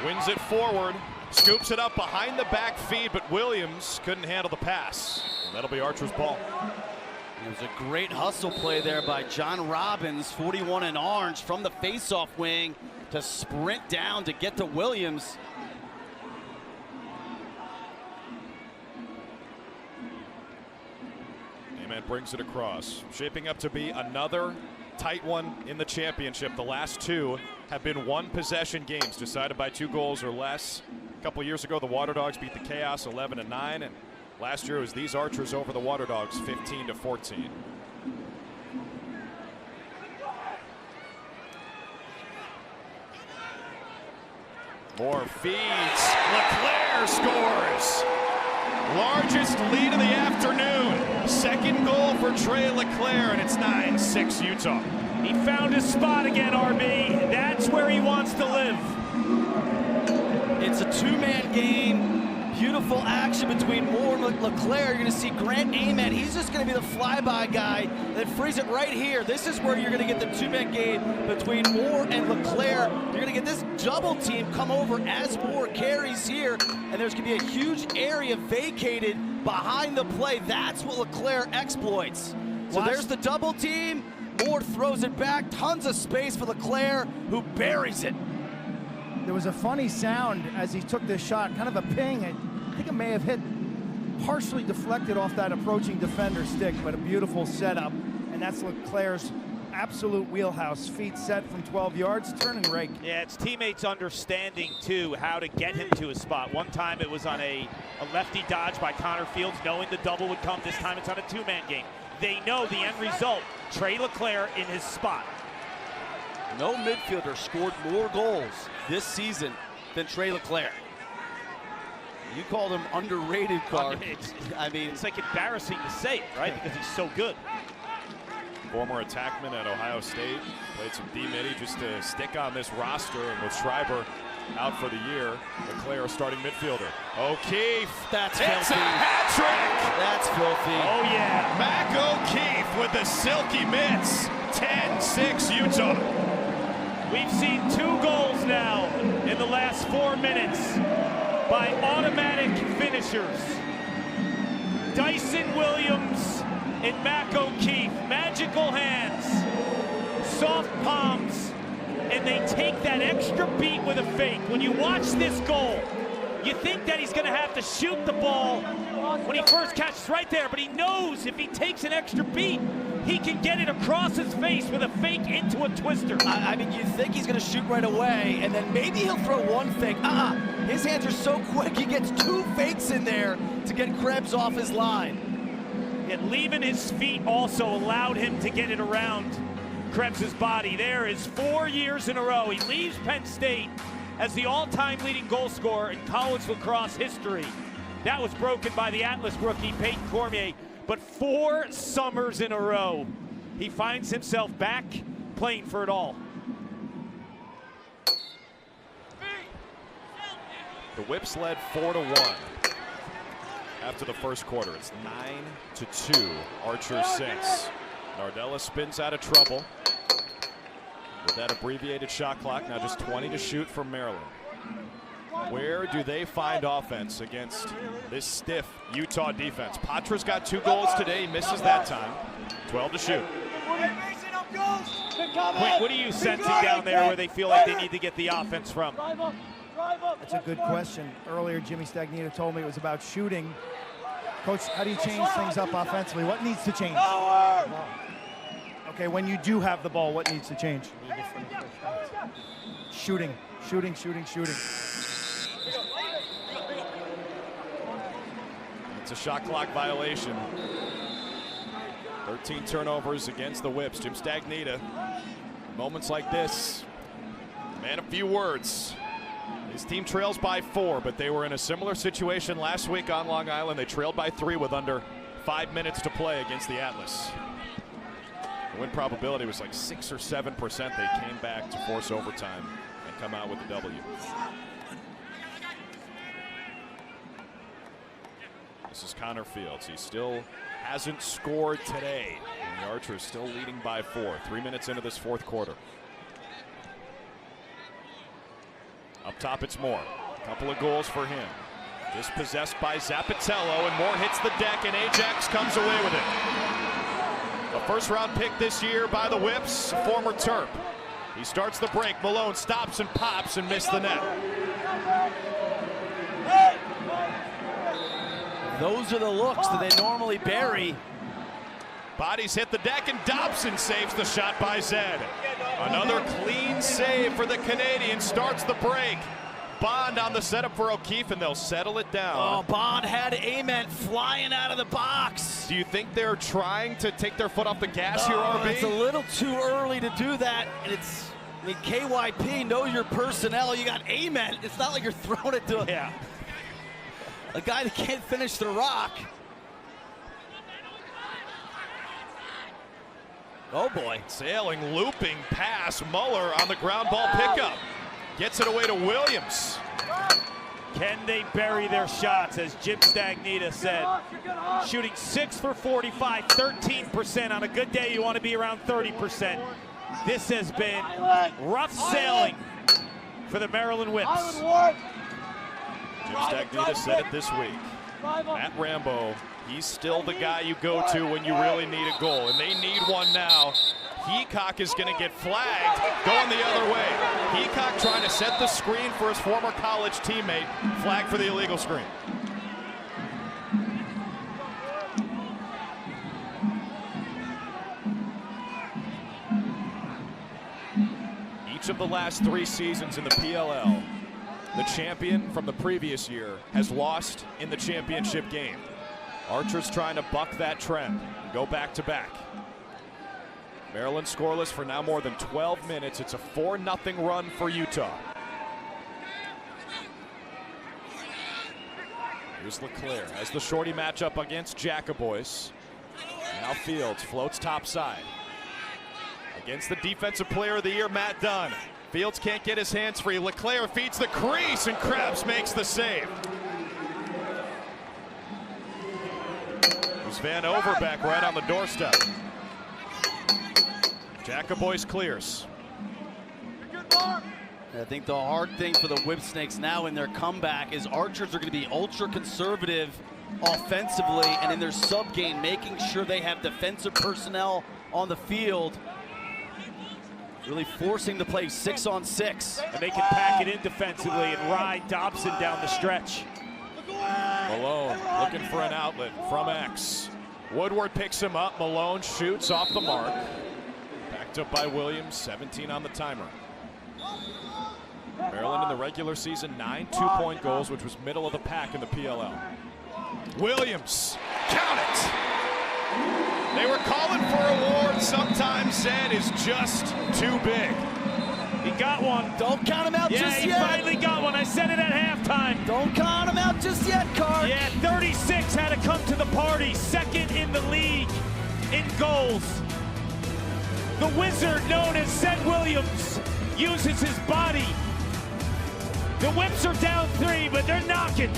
[SPEAKER 1] wins it forward, scoops it up behind the back feed, but Williams couldn't handle the pass. And that'll be Archer's ball.
[SPEAKER 3] It was a great hustle play there by John Robbins, 41 in orange, from the face-off wing to sprint down to get to Williams.
[SPEAKER 1] Ament brings it across, shaping up to be another tight one in the championship. The last two have been one-possession games decided by 2 goals or less. A couple years ago, the Water Dogs beat the Chaos 11-9, and last year it was these Archers over the Water Dogs 15-14. Moore feeds. LeClaire scores. Largest lead of the afternoon. Second goal for Trey LeClaire, and it's 9-6 Utah.
[SPEAKER 2] He found his spot again, RB. That's where he wants to live.
[SPEAKER 3] It's a 2-man game. Beautiful action between Moore and LeClaire. You're going to see Grant Ament. He's just going to be the flyby guy that frees it right here. This is where you're going to get the 2-man game between Moore and LeClaire. You're going to get this double team come over as Moore carries here, and there's going to be a huge area vacated behind the play. That's what LeClaire exploits. So there's the double team. Moore throws it back. Tons of space for LeClaire, who buries it.
[SPEAKER 12] There was a funny sound as he took this shot, kind of a ping. I think it may have hit, partially deflected off that approaching defender stick, but a beautiful setup. And that's LeClaire's absolute wheelhouse. Feet set from 12 yards, turn and rake.
[SPEAKER 2] Yeah, it's teammates understanding, too, how to get him to a spot. One time it was on a lefty dodge by Connor Fields, knowing the double would come. This time it's on a 2-man game. They know the end result. Trey LeClaire in his spot.
[SPEAKER 3] No midfielder scored more goals this season than Trey LeClaire. You called him underrated, Clark.
[SPEAKER 2] I mean, it's like embarrassing to say it, right? Because he's so good.
[SPEAKER 1] Former attackman at Ohio State, played some D-midi just to stick on this roster, and with Schreiber out for the year, LeClaire starting midfielder. O'Keefe,
[SPEAKER 3] that's
[SPEAKER 1] it's
[SPEAKER 3] filthy.
[SPEAKER 1] A hat trick!
[SPEAKER 3] That's filthy.
[SPEAKER 1] Oh yeah, Mac O'Keefe with the silky mitts. 10-6 Utah.
[SPEAKER 2] We've seen 2 goals now in the last 4 minutes by automatic finishers. Dyson Williams and Mac O'Keefe, magical hands, soft palms, and they take that extra beat with a fake. When you watch this goal, you think that he's going to have to shoot the ball when he first catches right there, but he knows if he takes an extra beat, he can get it across his face with a fake into a twister.
[SPEAKER 3] I mean, you think he's going to shoot right away, and then maybe he'll throw one fake. His hands are so quick, he gets 2 fakes in there to get Krebs off his line.
[SPEAKER 2] And leaving his feet also allowed him to get it around Krebs' body. There is 4 years in a row. He leaves Penn State as the all-time leading goal scorer in college lacrosse history. That was broken by the Atlas rookie, 𝐂𝐇𝐀𝐌𝐏𝐈𝐎𝐍𝐸. But 4 summers in a row, he finds himself back playing for it all.
[SPEAKER 1] The Whips led 4-1 after the first quarter. It's 9-2. Archer since. Nardella spins out of trouble with that abbreviated shot clock. Now just 20 to shoot from Maryland. Where do they find offense against this stiff Utah defense? Patra's got 2 goals today. He misses that time. 12 to shoot.
[SPEAKER 2] Quint, what are you sensing down there where they feel like they need to get the offense from?
[SPEAKER 12] That's a good question. Earlier, Jimmy Stagnita told me it was about shooting. Coach, how do you change things up offensively? What needs to change? Okay, when you do have the ball, what needs to change? Shooting, shooting, shooting, shooting.
[SPEAKER 1] It's a shot clock violation. 13 turnovers against the Whips. Jim Stagnita, moments like this, man, a few words. His team trails by 4, but they were in a similar situation last week on Long Island. They trailed by 3 with under 5 minutes to play against the Atlas. The win probability was like 6 or 7%. They came back to force overtime and come out with the W. This is Connor Fields. He still hasn't scored today. And the Archers still leading by 4. 3 minutes into this 4th quarter. Up top, it's Moore. A couple of goals for him. Dispossessed by Zappitello, and Moore hits the deck, and Ajax comes away with it. A first-round pick this year by the Whips, former Terp. He starts the break. Malone stops and pops and missed the net.
[SPEAKER 3] Those are the looks that they normally bury.
[SPEAKER 1] Bodies hit the deck, and Dobson saves the shot by Zed. Another clean save for the Canadian. Starts the break. Bond on the setup for O'Keefe, and they'll settle it down.
[SPEAKER 3] Oh, Bond had Ament flying out of the box.
[SPEAKER 1] Do you think they're trying to take their foot off the gas here, RB?
[SPEAKER 3] It's a little too early to do that. And it's, I mean, KYP, know your personnel. You got Ament. It's not like you're throwing it to a guy that can't finish the rock. Oh boy.
[SPEAKER 1] Sailing, looping pass. Muller on the ground ball pickup. Gets it away to Williams.
[SPEAKER 2] Can they bury their shots, as Jim Stagnita said? Shooting 6 for 45, 13%. On a good day, you want to be around 30%. This has been rough sailing for the Maryland Whips.
[SPEAKER 1] Jim Stagnita said it this week. At Rambo, he's still the guy you go to when you really need a goal, and they need one now. 𝐂𝐇𝐀 is going to get flagged, going the other way. 𝐂𝐇𝐀 trying to set the screen for his former college teammate. Flag for the illegal screen. Each of the last 3 seasons in the PLL, the champion from the previous year has lost in the championship game. Archer's trying to buck that trend and go back-to-back. Maryland scoreless for now more than 12 minutes. It's a 4-0 run for Utah. Here's LeClaire as the shorty matchup against Jacobois. Now Fields floats topside. Against the defensive player of the year, Matt Dunn. Fields can't get his hands free. LeClaire feeds the crease, and Krebs makes the save. There's Van Overbeck right on the doorstep. Jacobois clears.
[SPEAKER 3] I think the hard thing for the Whipsnakes now in their comeback is Archers are going to be ultra conservative offensively and in their sub game, making sure they have defensive personnel on the field, really forcing to play 6-on-6.
[SPEAKER 2] And they can pack it in defensively and ride Dobson down the stretch.
[SPEAKER 1] Malone looking for an outlet from X. Woodward picks him up. Malone shoots off the mark. Backed up by Williams, 17 on the timer. Maryland in the regular season, 9 two-point goals, which was middle of the pack in the PLL. Williams, count it! They were calling for a award. Sometimes Zed is just too big.
[SPEAKER 2] He got one.
[SPEAKER 3] Don't count him out just yet.
[SPEAKER 2] Yeah, he finally got one. I said it at halftime.
[SPEAKER 3] Don't count him out just yet, Carc.
[SPEAKER 2] Yeah, 36 had to come to the party. Second in the league in goals. The wizard known as Zed Williams uses his body. The Whips are down 3, but they're knocking.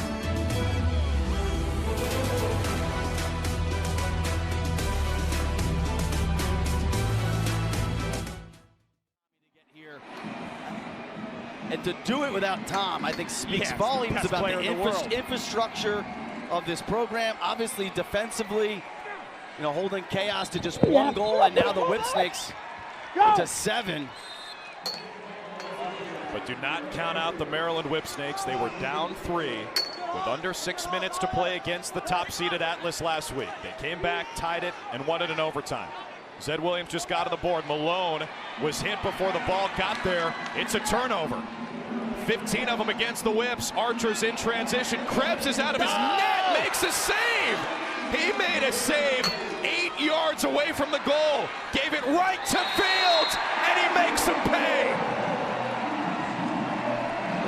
[SPEAKER 3] And to do it without Tom, I think speaks volumes about the infrastructure of this program. Obviously, defensively, holding chaos to just 1 goal, and now the Whipsnakes to 7.
[SPEAKER 1] But do not count out the Maryland Whipsnakes. They were down 3 with under 6 minutes to play against the top-seeded Atlas last week. They came back, tied it, and won it in overtime. Zed Williams just got to the board. Malone was hit before the ball got there. It's a turnover. 15 of them against the Whips. Archer's in transition. Krebs is out of his net, makes a save. He made a save 8 yards away from the goal. Gave it right to Fields, and he makes him pay.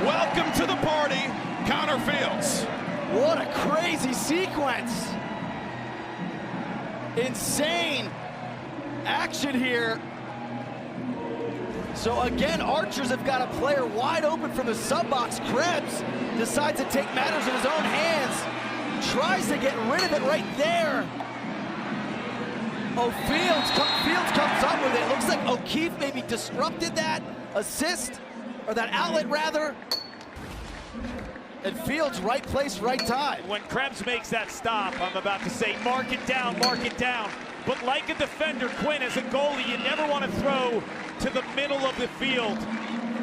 [SPEAKER 1] Welcome to the party, Connor Fields.
[SPEAKER 3] What a crazy sequence. Insane action here. So again, Archers have got a player wide open from the sub box. Krebs decides to take matters in his own hands. Tries to get rid of it right there. Oh, Fields comes up with it. Looks like O'Keefe maybe disrupted that assist, or that outlet rather. And Fields, right place, right time.
[SPEAKER 2] When Krebs makes that stop, I'm about to say, mark it down, mark it down. But like a defender, Quint, as a goalie, you never want to throw to the middle of the field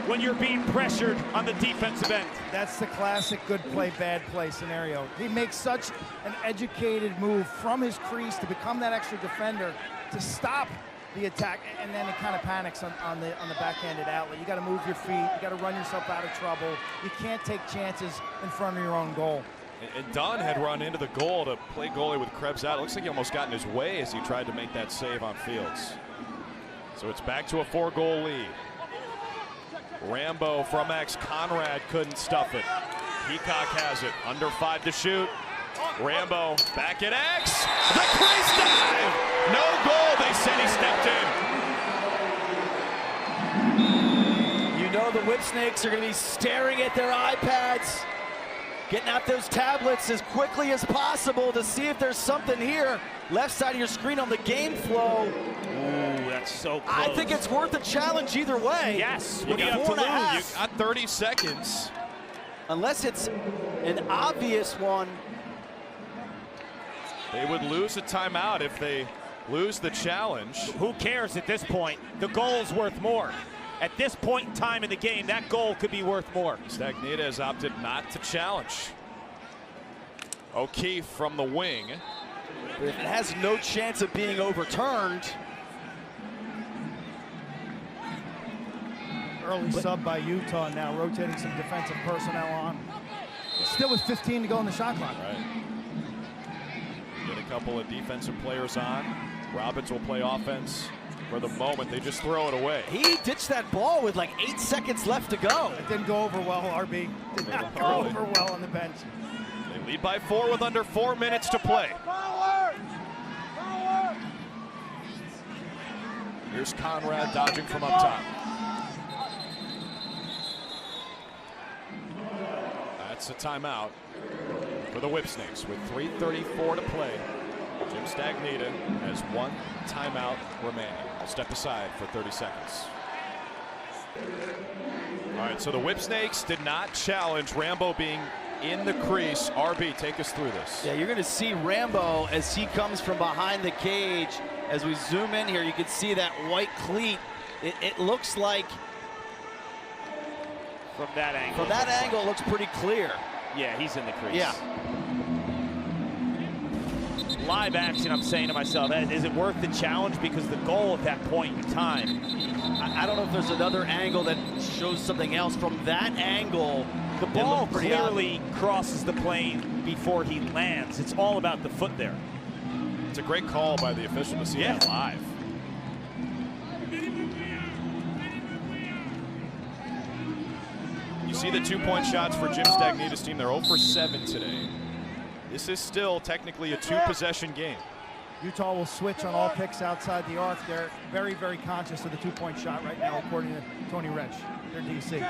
[SPEAKER 2] when you're being pressured on the defensive end.
[SPEAKER 12] That's the classic good play, bad play scenario. He makes such an educated move from his crease to become that extra defender to stop the attack, and then it kind of panics on the backhanded outlet. You got to move your feet. You got to run yourself out of trouble. You can't take chances in front of your own goal.
[SPEAKER 1] And Dunn had run into the goal to play goalie with Krebs out. It looks like he almost got in his way as he tried to make that save on Fields. So it's back to a 4-goal lead. Rambo from X. Conrad couldn't stuff it. 𝐂𝐇𝐀 has it. Under 5 to shoot. Rambo back at X. The crease dive! No goal. They said he stepped in.
[SPEAKER 3] You know the Whipsnakes are going to be staring at their iPads, getting out those tablets as quickly as possible to see if there's something here. Left side of your screen on the game flow.
[SPEAKER 2] Ooh, that's so close.
[SPEAKER 3] I think it's worth a challenge either way.
[SPEAKER 2] Yes.
[SPEAKER 1] You got 4 to lose. You got 30 seconds.
[SPEAKER 3] Unless it's an obvious one.
[SPEAKER 1] They would lose a timeout if they lose the challenge.
[SPEAKER 2] Who cares at this point? The goal's worth more. At this point in time in the game, that goal could be worth more.
[SPEAKER 1] Stagnita has opted not to challenge. O'Keefe from the wing.
[SPEAKER 3] But if it has no chance of being overturned.
[SPEAKER 12] Early sub by Utah now, rotating some defensive personnel on. Still with 15 to go in the shot clock.
[SPEAKER 1] Right. Get a couple of defensive players on. Robbins will play offense. For the moment, they just throw it away.
[SPEAKER 3] He ditched that ball with like 8 seconds left to go.
[SPEAKER 12] It didn't go over well, RB. Did not go over well on the bench.
[SPEAKER 1] They lead by 4 with under 4 minutes to play. Here's Conrad dodging from up top. That's a timeout for the Whipsnakes with 3:34 to play. Jim Stagnita has 1 timeout remaining. I'll step aside for 30 seconds. All right, so the Whipsnakes did not challenge. Rambo being in the crease. RB, take us through this.
[SPEAKER 3] Yeah, you're going to see Rambo as he comes from behind the cage. As we zoom in here, you can see that white cleat. It looks like
[SPEAKER 2] from that angle.
[SPEAKER 3] From that angle, it looks pretty clear.
[SPEAKER 2] Yeah, he's in the crease.
[SPEAKER 3] Yeah.
[SPEAKER 2] live action, I'm saying to myself, is it worth the challenge? Because the goal at that point in time.
[SPEAKER 3] I don't know if there's another angle that shows something else. From that angle,
[SPEAKER 2] the ball clearly crosses the plane before he lands. It's all about the foot there.
[SPEAKER 1] It's a great call by the official to see that live. You see the 2-point shots for Jim Stagnita's team. They're 0 for 7 today. This is still technically a 2-possession game.
[SPEAKER 12] Utah will switch on all picks outside the arc. They're very, very conscious of the 2-point shot right now, according to Tony Wrench, their DC.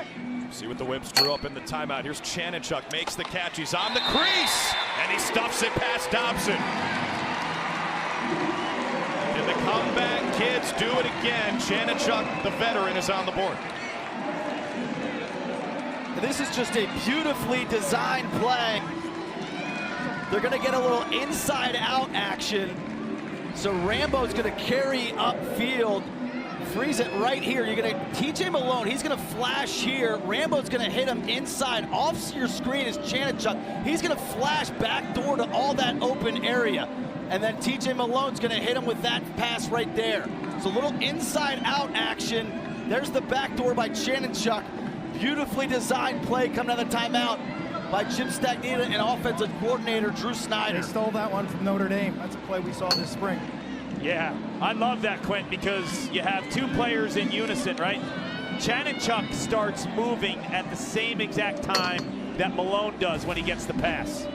[SPEAKER 1] See what the Whips drew up in the timeout. Here's Kessenich, makes the catch. He's on the crease, and he stuffs it past Dobson. Can the comeback kids do it again? Kessenich, the veteran, is on the board.
[SPEAKER 3] This is just a beautifully designed play. They're going to get a little inside-out action. So Rambo's going to carry upfield, freeze it right here. You're going to TJ Malone. He's going to flash here. Rambo's going to hit him inside. Off your screen is Kessenich. He's going to flash back door to all that open area. And then TJ Malone's going to hit him with that pass right there. So a little inside-out action. There's the back door by Kessenich. Beautifully designed play coming out of the timeout by Jim Stagnita and offensive coordinator Drew Snyder.
[SPEAKER 12] They stole that one from Notre Dame. That's a play we saw this spring.
[SPEAKER 2] Yeah, I love that, Quint, because you have two players in unison, right? Kessenich starts moving at the same exact time that Malone does when he gets the pass.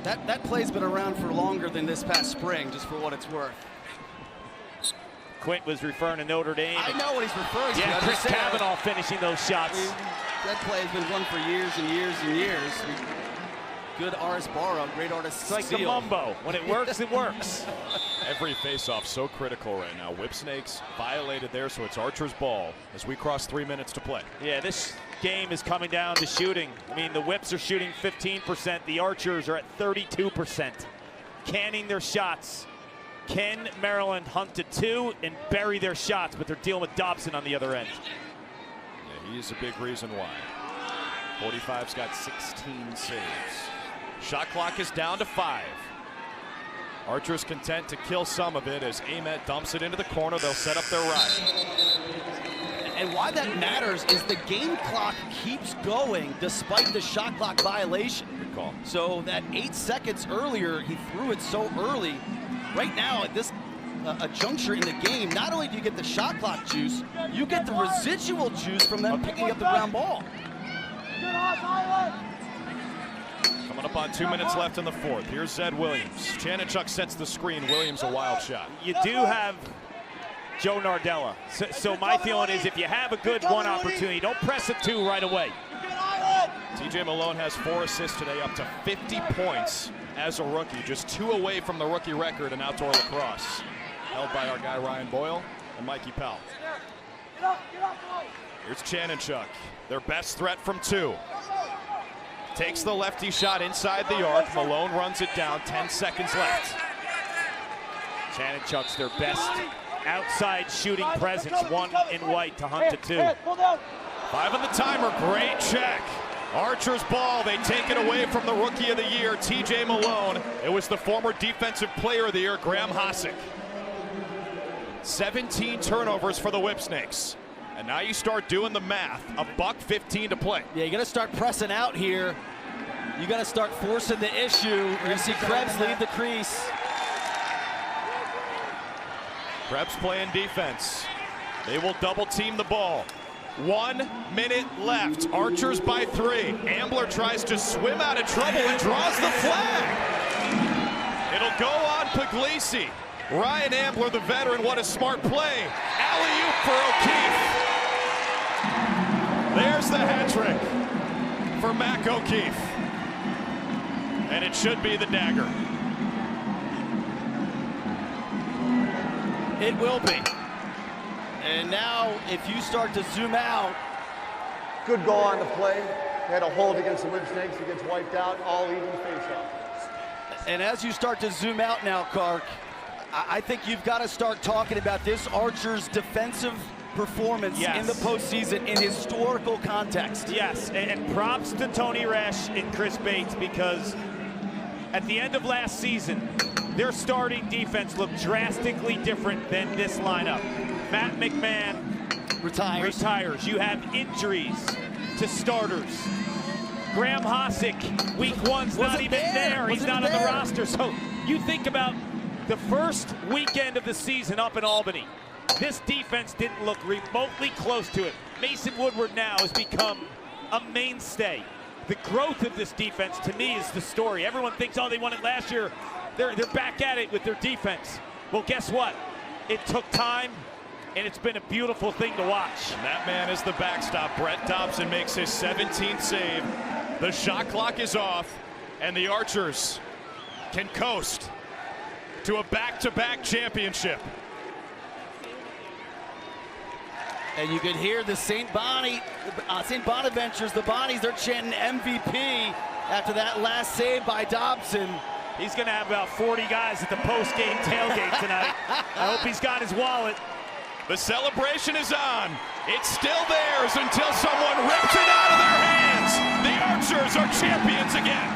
[SPEAKER 3] That play's been around for longer than this past spring, just for what it's worth.
[SPEAKER 2] Quint was referring to Notre Dame.
[SPEAKER 3] I know what he's referring to.
[SPEAKER 2] Yeah, Chris Kavanaugh finishing those shots.
[SPEAKER 3] That play has been run for years and years and years. Good Aris Barra, great artist.
[SPEAKER 2] It's like the Mumbo. When it works, it works.
[SPEAKER 1] Every faceoff so critical right now. Whipsnakes violated there, so it's Archer's ball as we cross 3 minutes to play.
[SPEAKER 2] Yeah, this game is coming down to shooting. I mean, the Whips are shooting 15%. The Archers are at 32%. Canning their shots. Can Maryland hunt to 2 and bury their shots, but they're dealing with Dobson on the other end.
[SPEAKER 1] Yeah, he's a big reason why. 45's got 16 saves. Shot clock is down to 5. Archer's content to kill some of it as Ament dumps it into the corner. They'll set up their ride.
[SPEAKER 3] And why that matters is the game clock keeps going despite the shot clock violation.
[SPEAKER 1] Good call.
[SPEAKER 3] So that 8 seconds earlier, he threw it so early. Right now, at this a juncture in the game, not only do you get the shot clock juice, you get the residual juice from them picking up the ground ball.
[SPEAKER 1] Coming up on 2 minutes left in the fourth. Here's Zed Williams. Kessenich sets the screen. Williams a wild shot.
[SPEAKER 2] You do have Joe Nardella. So my feeling is if you have a good one opportunity, don't press it 2 right away.
[SPEAKER 1] TJ Malone has 4 assists today, up to 50 points as a rookie. Just 2 away from the rookie record in outdoor lacrosse. Held by our guy Ryan Boyle and Mikey Powell. Here's Kessenich, their best threat from 2. Takes the lefty shot inside the arc. Malone runs it down, 10 seconds left.
[SPEAKER 2] Kessenich, their best outside shooting presence, 1 in white to hunt to 2.
[SPEAKER 1] 5 on the timer, great check. Archer's ball, they take it away from the Rookie of the Year, TJ Malone. It was the former Defensive Player of the Year, Graham Hossack. 17 turnovers for the Whipsnakes. And now you start doing the math, $1:15 to play.
[SPEAKER 3] Yeah, you gotta start pressing out here. You gotta start forcing the issue. You're gonna see Krebs leave the crease.
[SPEAKER 1] Krebs playing defense. They will double team the ball. 1 minute left. Archers by 3. Ambler tries to swim out of trouble and draws the flag. It'll go on Puglisi. Ryan Ambler, the veteran, what a smart play. Alley-oop for O'Keefe. There's the hat trick for Mac O'Keefe. And it should be the dagger.
[SPEAKER 3] It will be. And now, if you start to zoom out.
[SPEAKER 6] Good goal on the play. They had a hold against the Whipsnakes. He gets wiped out. All even face-off.
[SPEAKER 3] And as you start to zoom out now, Kark, I think you've got to start talking about this Archer's defensive performance in the postseason in historical context.
[SPEAKER 2] Yes, and props to Tony Resch and Chris Bates, because At the end of last season, their starting defense looked drastically different than this lineup. Matt McMahon retires. You have injuries to starters. Graham Hosick, week one's not even there. He's not on the roster. So you think about the first weekend of the season up in Albany. This defense didn't look remotely close to it. Mason Woodward now has become a mainstay. The growth of this defense, to me, is the story. Everyone thinks, oh, they won it last year. They're back at it with their defense. Well, guess what? It took time, and it's been a beautiful thing to watch.
[SPEAKER 1] And that man is the backstop. Brett Dobson makes his 17th save. The shot clock is off, and the Archers can coast to a back-to-back championship.
[SPEAKER 3] And you can hear the St. Bonaventures, the Bonnies, they're chanting MVP after that last save by Dobson.
[SPEAKER 2] He's going to have about 40 guys at the post-game tailgate tonight. I hope he's got his wallet.
[SPEAKER 1] The celebration is on. It's still theirs until someone rips it out of their hands. The Archers are champions again.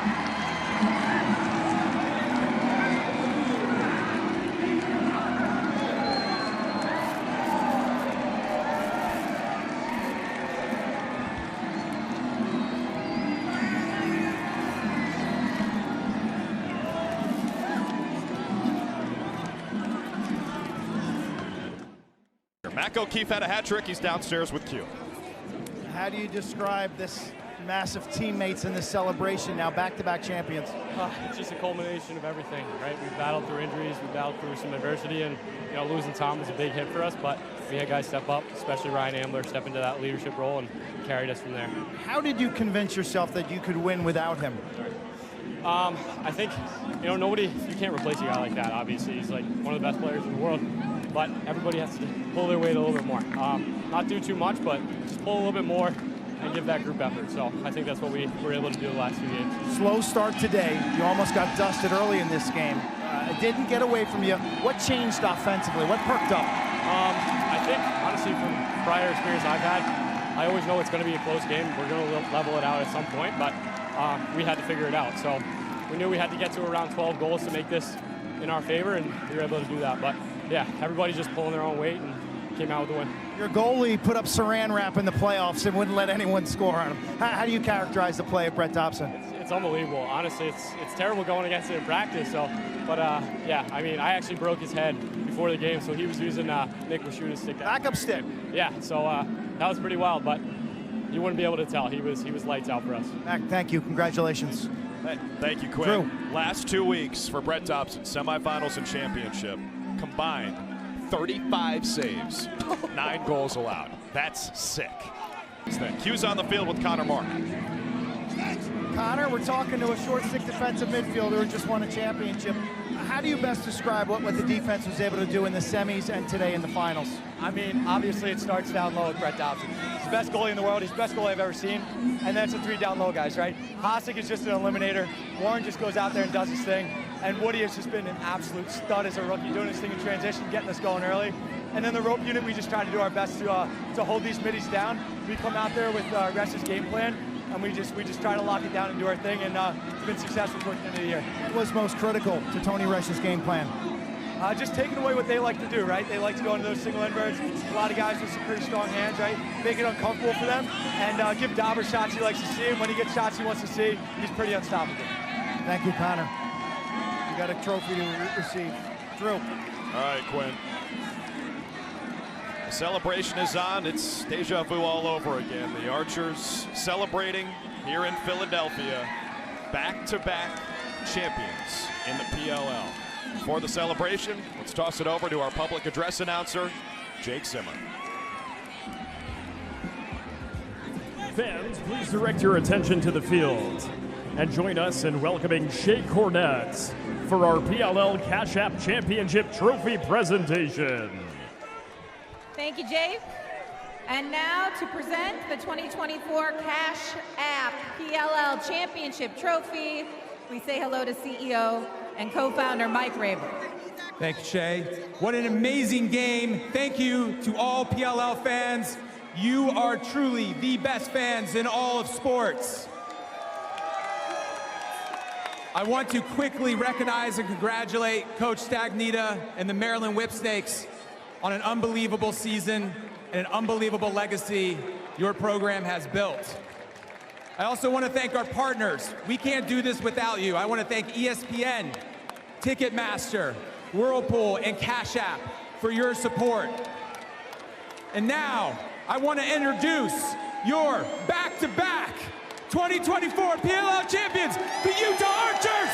[SPEAKER 1] O'Keefe had a hat trick. He's downstairs with Q.
[SPEAKER 12] How do you describe this massive teammates in this celebration, now back-to-back champions?
[SPEAKER 9] It's just a culmination of everything, right? We've battled through injuries, we've battled through some adversity, and losing Tom was a big hit for us, but we had guys step up, especially Ryan Ambler, step into that leadership role and carried us from there.
[SPEAKER 12] How did you convince yourself that you could win without him?
[SPEAKER 9] I think, you can't replace a guy like that, obviously. He's like one of the best players in the world, but everybody has to pull their weight a little bit more. Not do too much, but just pull a little bit more and give that group effort. So I think that's what we were able to do the last few games.
[SPEAKER 12] Slow start today. You almost got dusted early in this game. It didn't get away from you. What changed offensively? What perked up?
[SPEAKER 9] I think, honestly, from prior experience I've had, I always know it's going to be a close game. We're going to level it out at some point, but we had to figure it out. So we knew we had to get to around 12 goals to make this in our favor, and we were able to do that. But yeah, everybody's just pulling their own weight and came out with the win.
[SPEAKER 12] Your goalie put up saran wrap in the playoffs and wouldn't let anyone score on him. How do you characterize the play of Brett Dobson?
[SPEAKER 9] It's unbelievable. Honestly, it's terrible going against it in practice. So, but yeah, I mean, I actually broke his head before the game, so he was using Nick Washuda's stick.
[SPEAKER 12] Backup stick.
[SPEAKER 9] Yeah, so that was pretty wild, but you wouldn't be able to tell. He was lights out for us.
[SPEAKER 12] Mac, thank you. Congratulations.
[SPEAKER 1] Thank you, Quinn. Last 2 weeks for Brett Dobson, semifinals and championship, combined 35 saves, 9 goals allowed. That's sick. Q's on the field with Connor Mark.
[SPEAKER 12] Connor, we're talking to a short stick defensive midfielder who just won a championship. How do you best describe what the defense was able to do in the semis and today in the finals?
[SPEAKER 13] I mean, obviously it starts down low with Brett Dobson. He's the best goalie in the world. He's the best goalie I've ever seen. And then it's the 3 down low guys, right? Hosick is just an eliminator. Warren just goes out there and does his thing. And Woody has just been an absolute stud as a rookie, doing his thing in transition, getting us going early. And then the rope unit, we just try to do our best to hold these middies down. We come out there with Resh's game plan, and we just try to lock it down and do our thing, and it's been successful towards the end of the year.
[SPEAKER 12] What was most critical to Tony Resh's game plan?
[SPEAKER 13] Just taking away what they like to do, right? They like to go into those single inverts. A lot of guys with some pretty strong hands, right? Make it uncomfortable for them, and give Dauber shots he likes to see, and when he gets shots he wants to see, he's pretty unstoppable.
[SPEAKER 12] Thank you, Connor. You got a trophy to receive. Drew.
[SPEAKER 1] All right, Quinn. The celebration is on. It's deja vu all over again. The Archers celebrating here in Philadelphia. Back-to-back champions in the PLL. For the celebration, let's toss it over to our public address announcer, Jake Zimmer.
[SPEAKER 14] Fans, please direct your attention to the field and join us in welcoming Shea Cornett for our PLL Cash App Championship Trophy presentation.
[SPEAKER 15] Thank you, Jay. And now to present the 2024 Cash App PLL Championship Trophy, we say hello to CEO and co-founder Mike Rabel.
[SPEAKER 16] Thank you, Shay. What an amazing game. Thank you to all PLL fans. You are truly the best fans in all of sports. I want to quickly recognize and congratulate Coach Stagnita and the Maryland Whipsnakes on an unbelievable season and an unbelievable legacy your program has built. I also want to thank our partners. We can't do this without you. I want to thank ESPN, Ticketmaster, Whirlpool, and Cash App for your support. And now, I want to introduce your back-to-back 2024 PLL champions, the Utah Archers!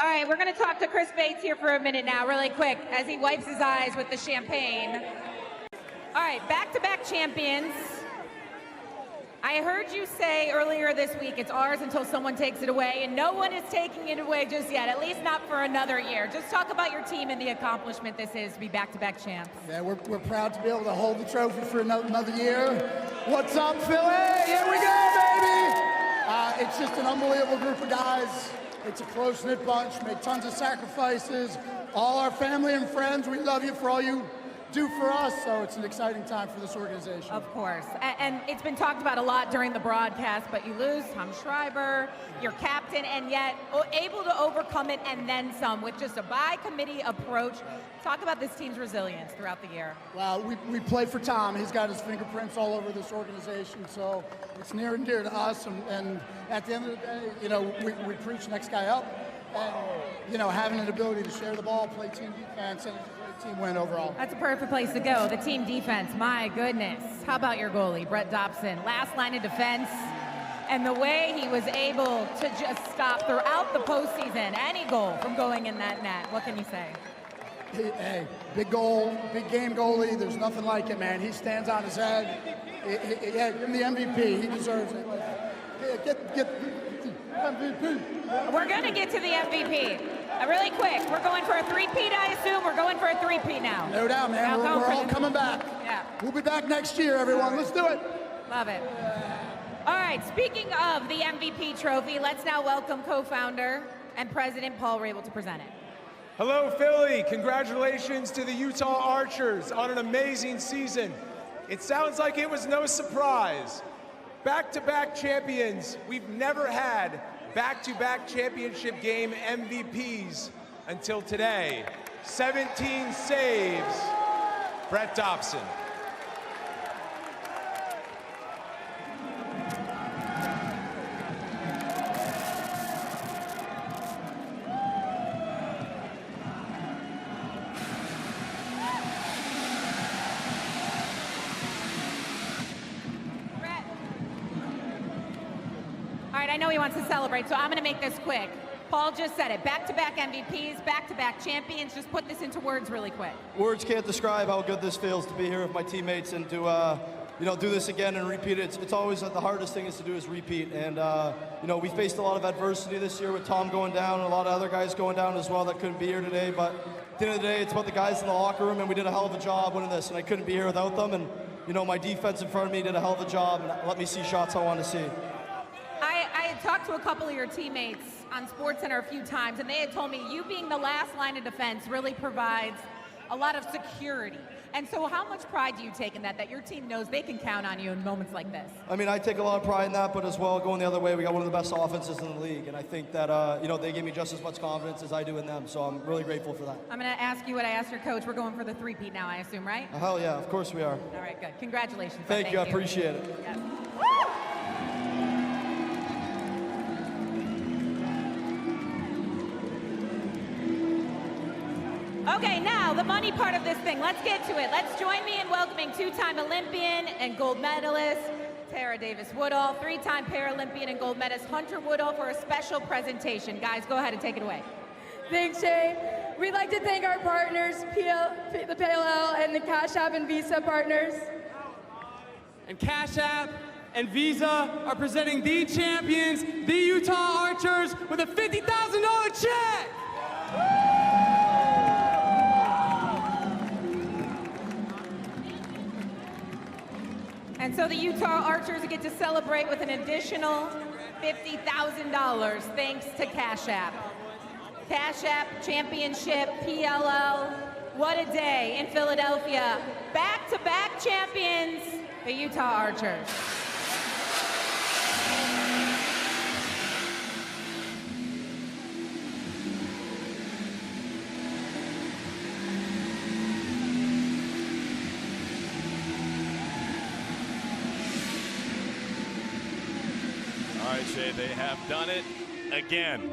[SPEAKER 15] All right, we're going to talk to Chris Bates here for a minute now, really quick, as he wipes his eyes with the champagne. All right, back-to-back champions. I heard you say earlier this week, it's ours until someone takes it away, and no one is taking it away just yet, at least not for another year. Just talk about your team and the accomplishment this is to be back-to-back champs.
[SPEAKER 17] Yeah, we're proud to be able to hold the trophy for another year. What's up, Philly? Here we go, baby! It's just an unbelievable group of guys. It's a close-knit bunch, make tons of sacrifices. All our family and friends, we love you for all you do for us, so it's an exciting time for this organization.
[SPEAKER 15] Of course, and it's been talked about a lot during the broadcast, but you lose Tom Schreiber, your captain, and yet able to overcome it and then some with just a by-committee approach. Talk about this team's resilience throughout the year.
[SPEAKER 17] Well, we play for Tom. He's got his fingerprints all over this organization, so it's near and dear to us, and at the end of the day, you know, we preach next guy up, and, you know, having an ability to share the ball, play team defense, and team win overall.
[SPEAKER 15] That's a perfect place to go. The team defense, my goodness. How about your goalie, Brett Dobson? Last line of defense, and the way he was able to just stop throughout the postseason any goal from going in that net. What can you say?
[SPEAKER 17] Hey, big goal, big game goalie. There's nothing like it, man. He stands on his head. Yeah, give him the MVP. He deserves it. Get the MVP.
[SPEAKER 15] We're going to get to the MVP. Really quick, we're going for a three-peat, I assume. We're going for a three-peat now.
[SPEAKER 17] No doubt, man. We're all coming back.
[SPEAKER 15] Yeah.
[SPEAKER 17] We'll be back next year, everyone. Let's do it.
[SPEAKER 15] Love it. All right, speaking of the MVP trophy, let's now welcome co-founder and president Paul Rabel to present it.
[SPEAKER 18] Hello, Philly. Congratulations to the Utah Archers on an amazing season. It sounds like it was no surprise. Back-to-back champions. We've never had back-to-back championship game MVPs until today. 17 saves, Brett Dobson.
[SPEAKER 15] I know he wants to celebrate, so I'm going to make this quick. Paul just said it. Back-to-back MVPs, back-to-back champions. Just put this into words really quick.
[SPEAKER 19] Words can't describe how good this feels to be here with my teammates and to do this again and repeat it. It's always the hardest thing is to do is repeat. And we faced a lot of adversity this year with Tom going down and a lot of other guys going down as well that couldn't be here today. But at the end of the day, it's about the guys in the locker room, and we did a hell of a job winning this. And I couldn't be here without them. And my defense in front of me did a hell of a job and let me see shots I want to see.
[SPEAKER 15] I had talked to a couple of your teammates on SportsCenter a few times, and they had told me you being the last line of defense really provides a lot of security. And so how much pride do you take in that your team knows they can count on you in moments like this?
[SPEAKER 19] I mean, I take a lot of pride in that, but as well, going the other way, we got one of the best offenses in the league, and I think that, they give me just as much confidence as I do in them, so I'm really grateful for that.
[SPEAKER 15] I'm going to ask you what I asked your coach. We're going for the three-peat now, I assume, right?
[SPEAKER 19] Hell yeah, of course we are.
[SPEAKER 15] All right, good. Congratulations.
[SPEAKER 19] Thank you, I appreciate it.
[SPEAKER 15] Yes. Okay, now the money part of this thing. Let's get to it. Let's join me in welcoming two-time Olympian and gold medalist Tara Davis-Woodall, three-time Paralympian and gold medalist Hunter Woodall for a special presentation. Guys, go ahead and take it away.
[SPEAKER 20] Thanks, Shay. We'd like to thank our partners, the PLL and the Cash App and Visa partners.
[SPEAKER 16] And Cash App and Visa are presenting the champions, the Utah Archers, with a $50,000 check.
[SPEAKER 15] And so the Utah Archers get to celebrate with an additional $50,000 thanks to Cash App. Cash App Championship, PLL, what a day in Philadelphia. Back-to-back champions, the Utah Archers.
[SPEAKER 1] All right, Shay, they have done it again.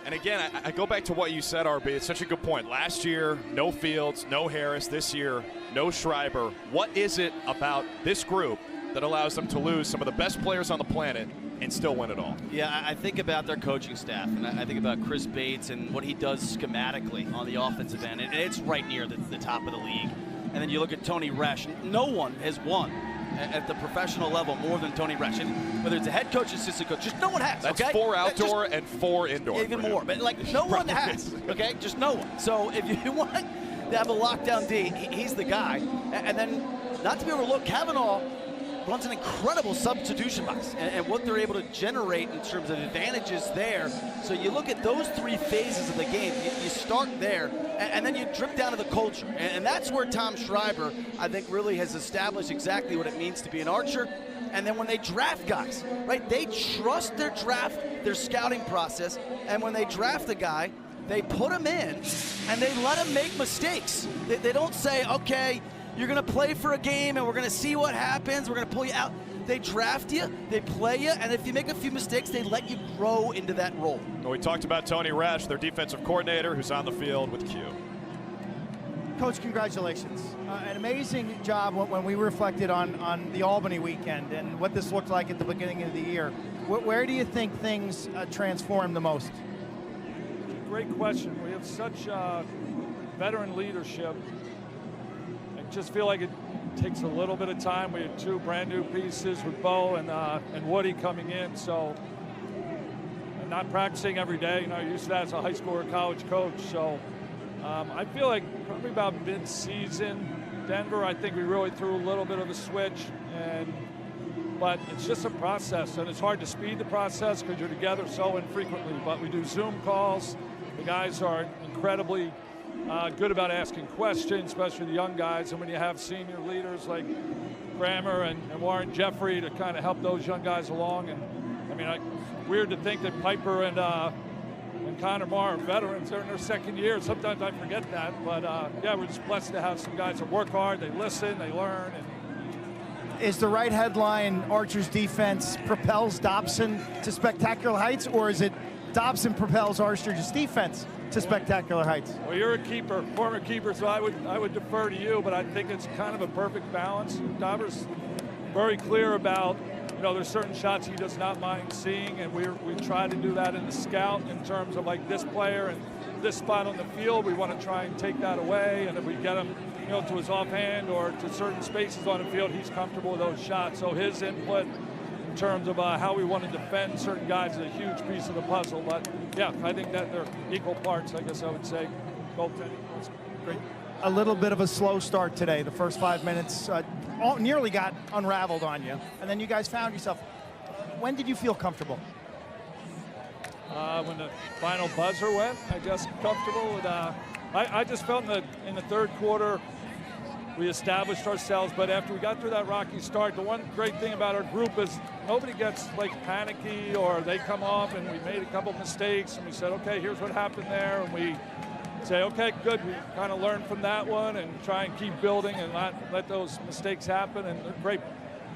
[SPEAKER 1] And again, I go back to what you said, RB. It's such a good point. Last year, no Fields, no Harris. This year, no Schreiber. What is it about this group that allows them to lose some of the best players on the planet and still win it all?
[SPEAKER 3] Yeah, I think about their coaching staff, and I think about Chris Bates and what he does schematically on the offensive end, and it's right near the top of the league. And then you look at Tony Resch. No one has won at the professional level more than Tony Resch. And whether it's a head coach, assistant coach, just no one has.
[SPEAKER 1] That's
[SPEAKER 3] okay?
[SPEAKER 1] 4 outdoor and 4 indoor.
[SPEAKER 3] Even more, but like no one has. Okay, just no one. So if you want to have a lockdown D, he's the guy. And then, not to be overlooked, Kavanaugh runs an incredible substitution box, and what they're able to generate in terms of advantages there. So you look at those 3 phases of the game. You start there, and then you drip down to the culture. And that's where Tom Schreiber, I think, really has established exactly what it means to be an Archer. And then when they draft guys, right, they trust their draft, their scouting process, and when they draft a guy, they put him in, and they let him make mistakes. They don't say, okay, you're going to play for a game, and we're going to see what happens. We're going to pull you out. They draft you, they play you, and if you make a few mistakes, they let you grow into that role.
[SPEAKER 1] Well, we talked about Tony Resch, their defensive coordinator, who's on the field with Q.
[SPEAKER 12] Coach, congratulations. An amazing job when we reflected on the Albany weekend and what this looked like at the beginning of the year. Where do you think things transformed the most?
[SPEAKER 21] Great question. We have such veteran leadership. I just feel like it takes a little bit of time. We had 2 brand new pieces with Bo and Woody coming in, so I'm not practicing every day. You know, I used to that as a high school or college coach. So I feel like probably about mid-season, Denver, I think we really threw a little bit of a switch, but it's just a process, and it's hard to speed the process because you're together so infrequently. But we do Zoom calls. The guys are incredibly good about asking questions, especially the young guys. And when you have senior leaders like Grammer and Warren Jeffrey to kind of help those young guys along. And I mean, it's weird to think that Piper and Connor Marr are veterans. They're in their second year. Sometimes I forget that. But yeah, we're just blessed to have some guys that work hard, they listen, they learn.
[SPEAKER 12] Is the right headline Archer's defense propels Dobson to spectacular heights, or is it Dobson propels Archer's defense to spectacular heights?
[SPEAKER 21] Well, you're a keeper, former keeper, so I would defer to you, but I think it's kind of a perfect balance. Dobber's very clear about, you know, there's certain shots he does not mind seeing, and we try to do that in the scout in terms of like this player and this spot on the field. We want to try and take that away, and if we get him, you know, to his offhand or to certain spaces on the field, he's comfortable with those shots. So his input in terms of how we want to defend certain guys is a huge piece of the puzzle. But yeah, I think that they're equal parts, I guess I would say.
[SPEAKER 12] Great. A little bit of a slow start today. The first 5 minutes nearly got unraveled on you, and then you guys found yourself. When did you feel comfortable?
[SPEAKER 21] When the final buzzer went, I guess comfortable with. I just felt in the third quarter we established ourselves, but after we got through that rocky start, the one great thing about our group is nobody gets like panicky or they come off, and we made a couple mistakes and we said, okay, here's what happened there, and we say, okay, good, we kind of learned from that one and try and keep building and not let those mistakes happen. And they're great.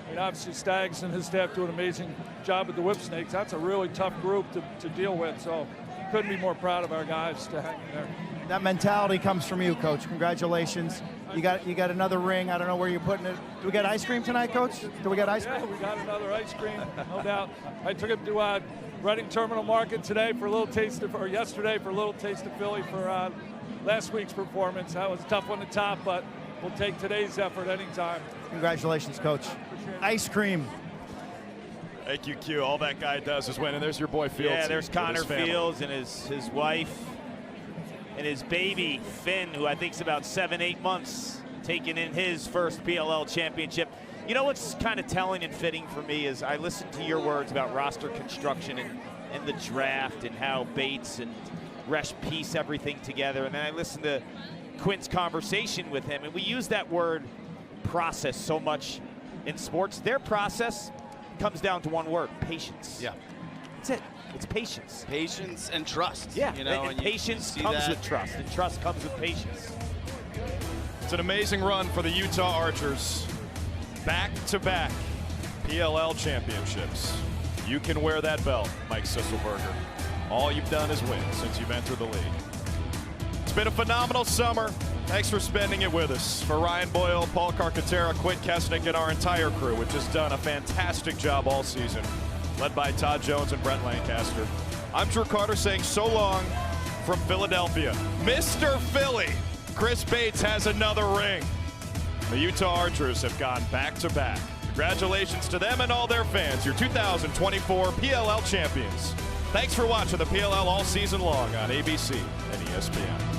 [SPEAKER 21] I mean, obviously Staggs and his staff do an amazing job with the Whipsnakes. That's a really tough group to deal with, so couldn't be more proud of our guys to hang in there.
[SPEAKER 12] That mentality comes from you, Coach. Congratulations. You got another ring. I don't know where you're putting it. Do we get ice cream tonight, Coach? Do we get ice cream?
[SPEAKER 21] Yeah, we got another ice cream, no doubt. I took him to Reading Terminal Market today for a little taste of, or yesterday for a little taste of Philly for last week's performance. That was a tough one to top, but we'll take today's effort anytime.
[SPEAKER 12] Congratulations, Coach. Ice cream.
[SPEAKER 1] Thank you, Q. All that guy does is win. And there's your boy Fields.
[SPEAKER 2] Yeah, there's Connor Fields and his wife and his baby, Finn, who I think is about 7-8 months, taking in his first PLL championship. You know what's kind of telling and fitting for me is I listened to your words about roster construction and the draft and how Bates and Resch piece everything together. And then I listened to Quint's conversation with him, and we use that word process so much in sports. Their process comes down to one word: patience.
[SPEAKER 3] Yeah.
[SPEAKER 2] That's it. It's patience.
[SPEAKER 3] Patience and trust.
[SPEAKER 2] Yeah,
[SPEAKER 3] you know,
[SPEAKER 2] and patience comes with trust, and trust comes with patience.
[SPEAKER 1] It's an amazing run for the Utah Archers. Back-to-back PLL championships. You can wear that belt, Mike Sisselberger. All you've done is win since you've entered the league. It's been a phenomenal summer. Thanks for spending it with us. For Ryan Boyle, Paul Carcaterra, Quint Kessenich, and our entire crew, which has done a fantastic job all season, led by Todd Jones and Brent Lancaster. I'm Drew Carter saying so long from Philadelphia. Mr. Philly, Chris Bates has another ring. The Utah Archers have gone back-to-back. Congratulations to them and all their fans, your 2024 PLL champions. Thanks for watching the PLL all season long on ABC and ESPN.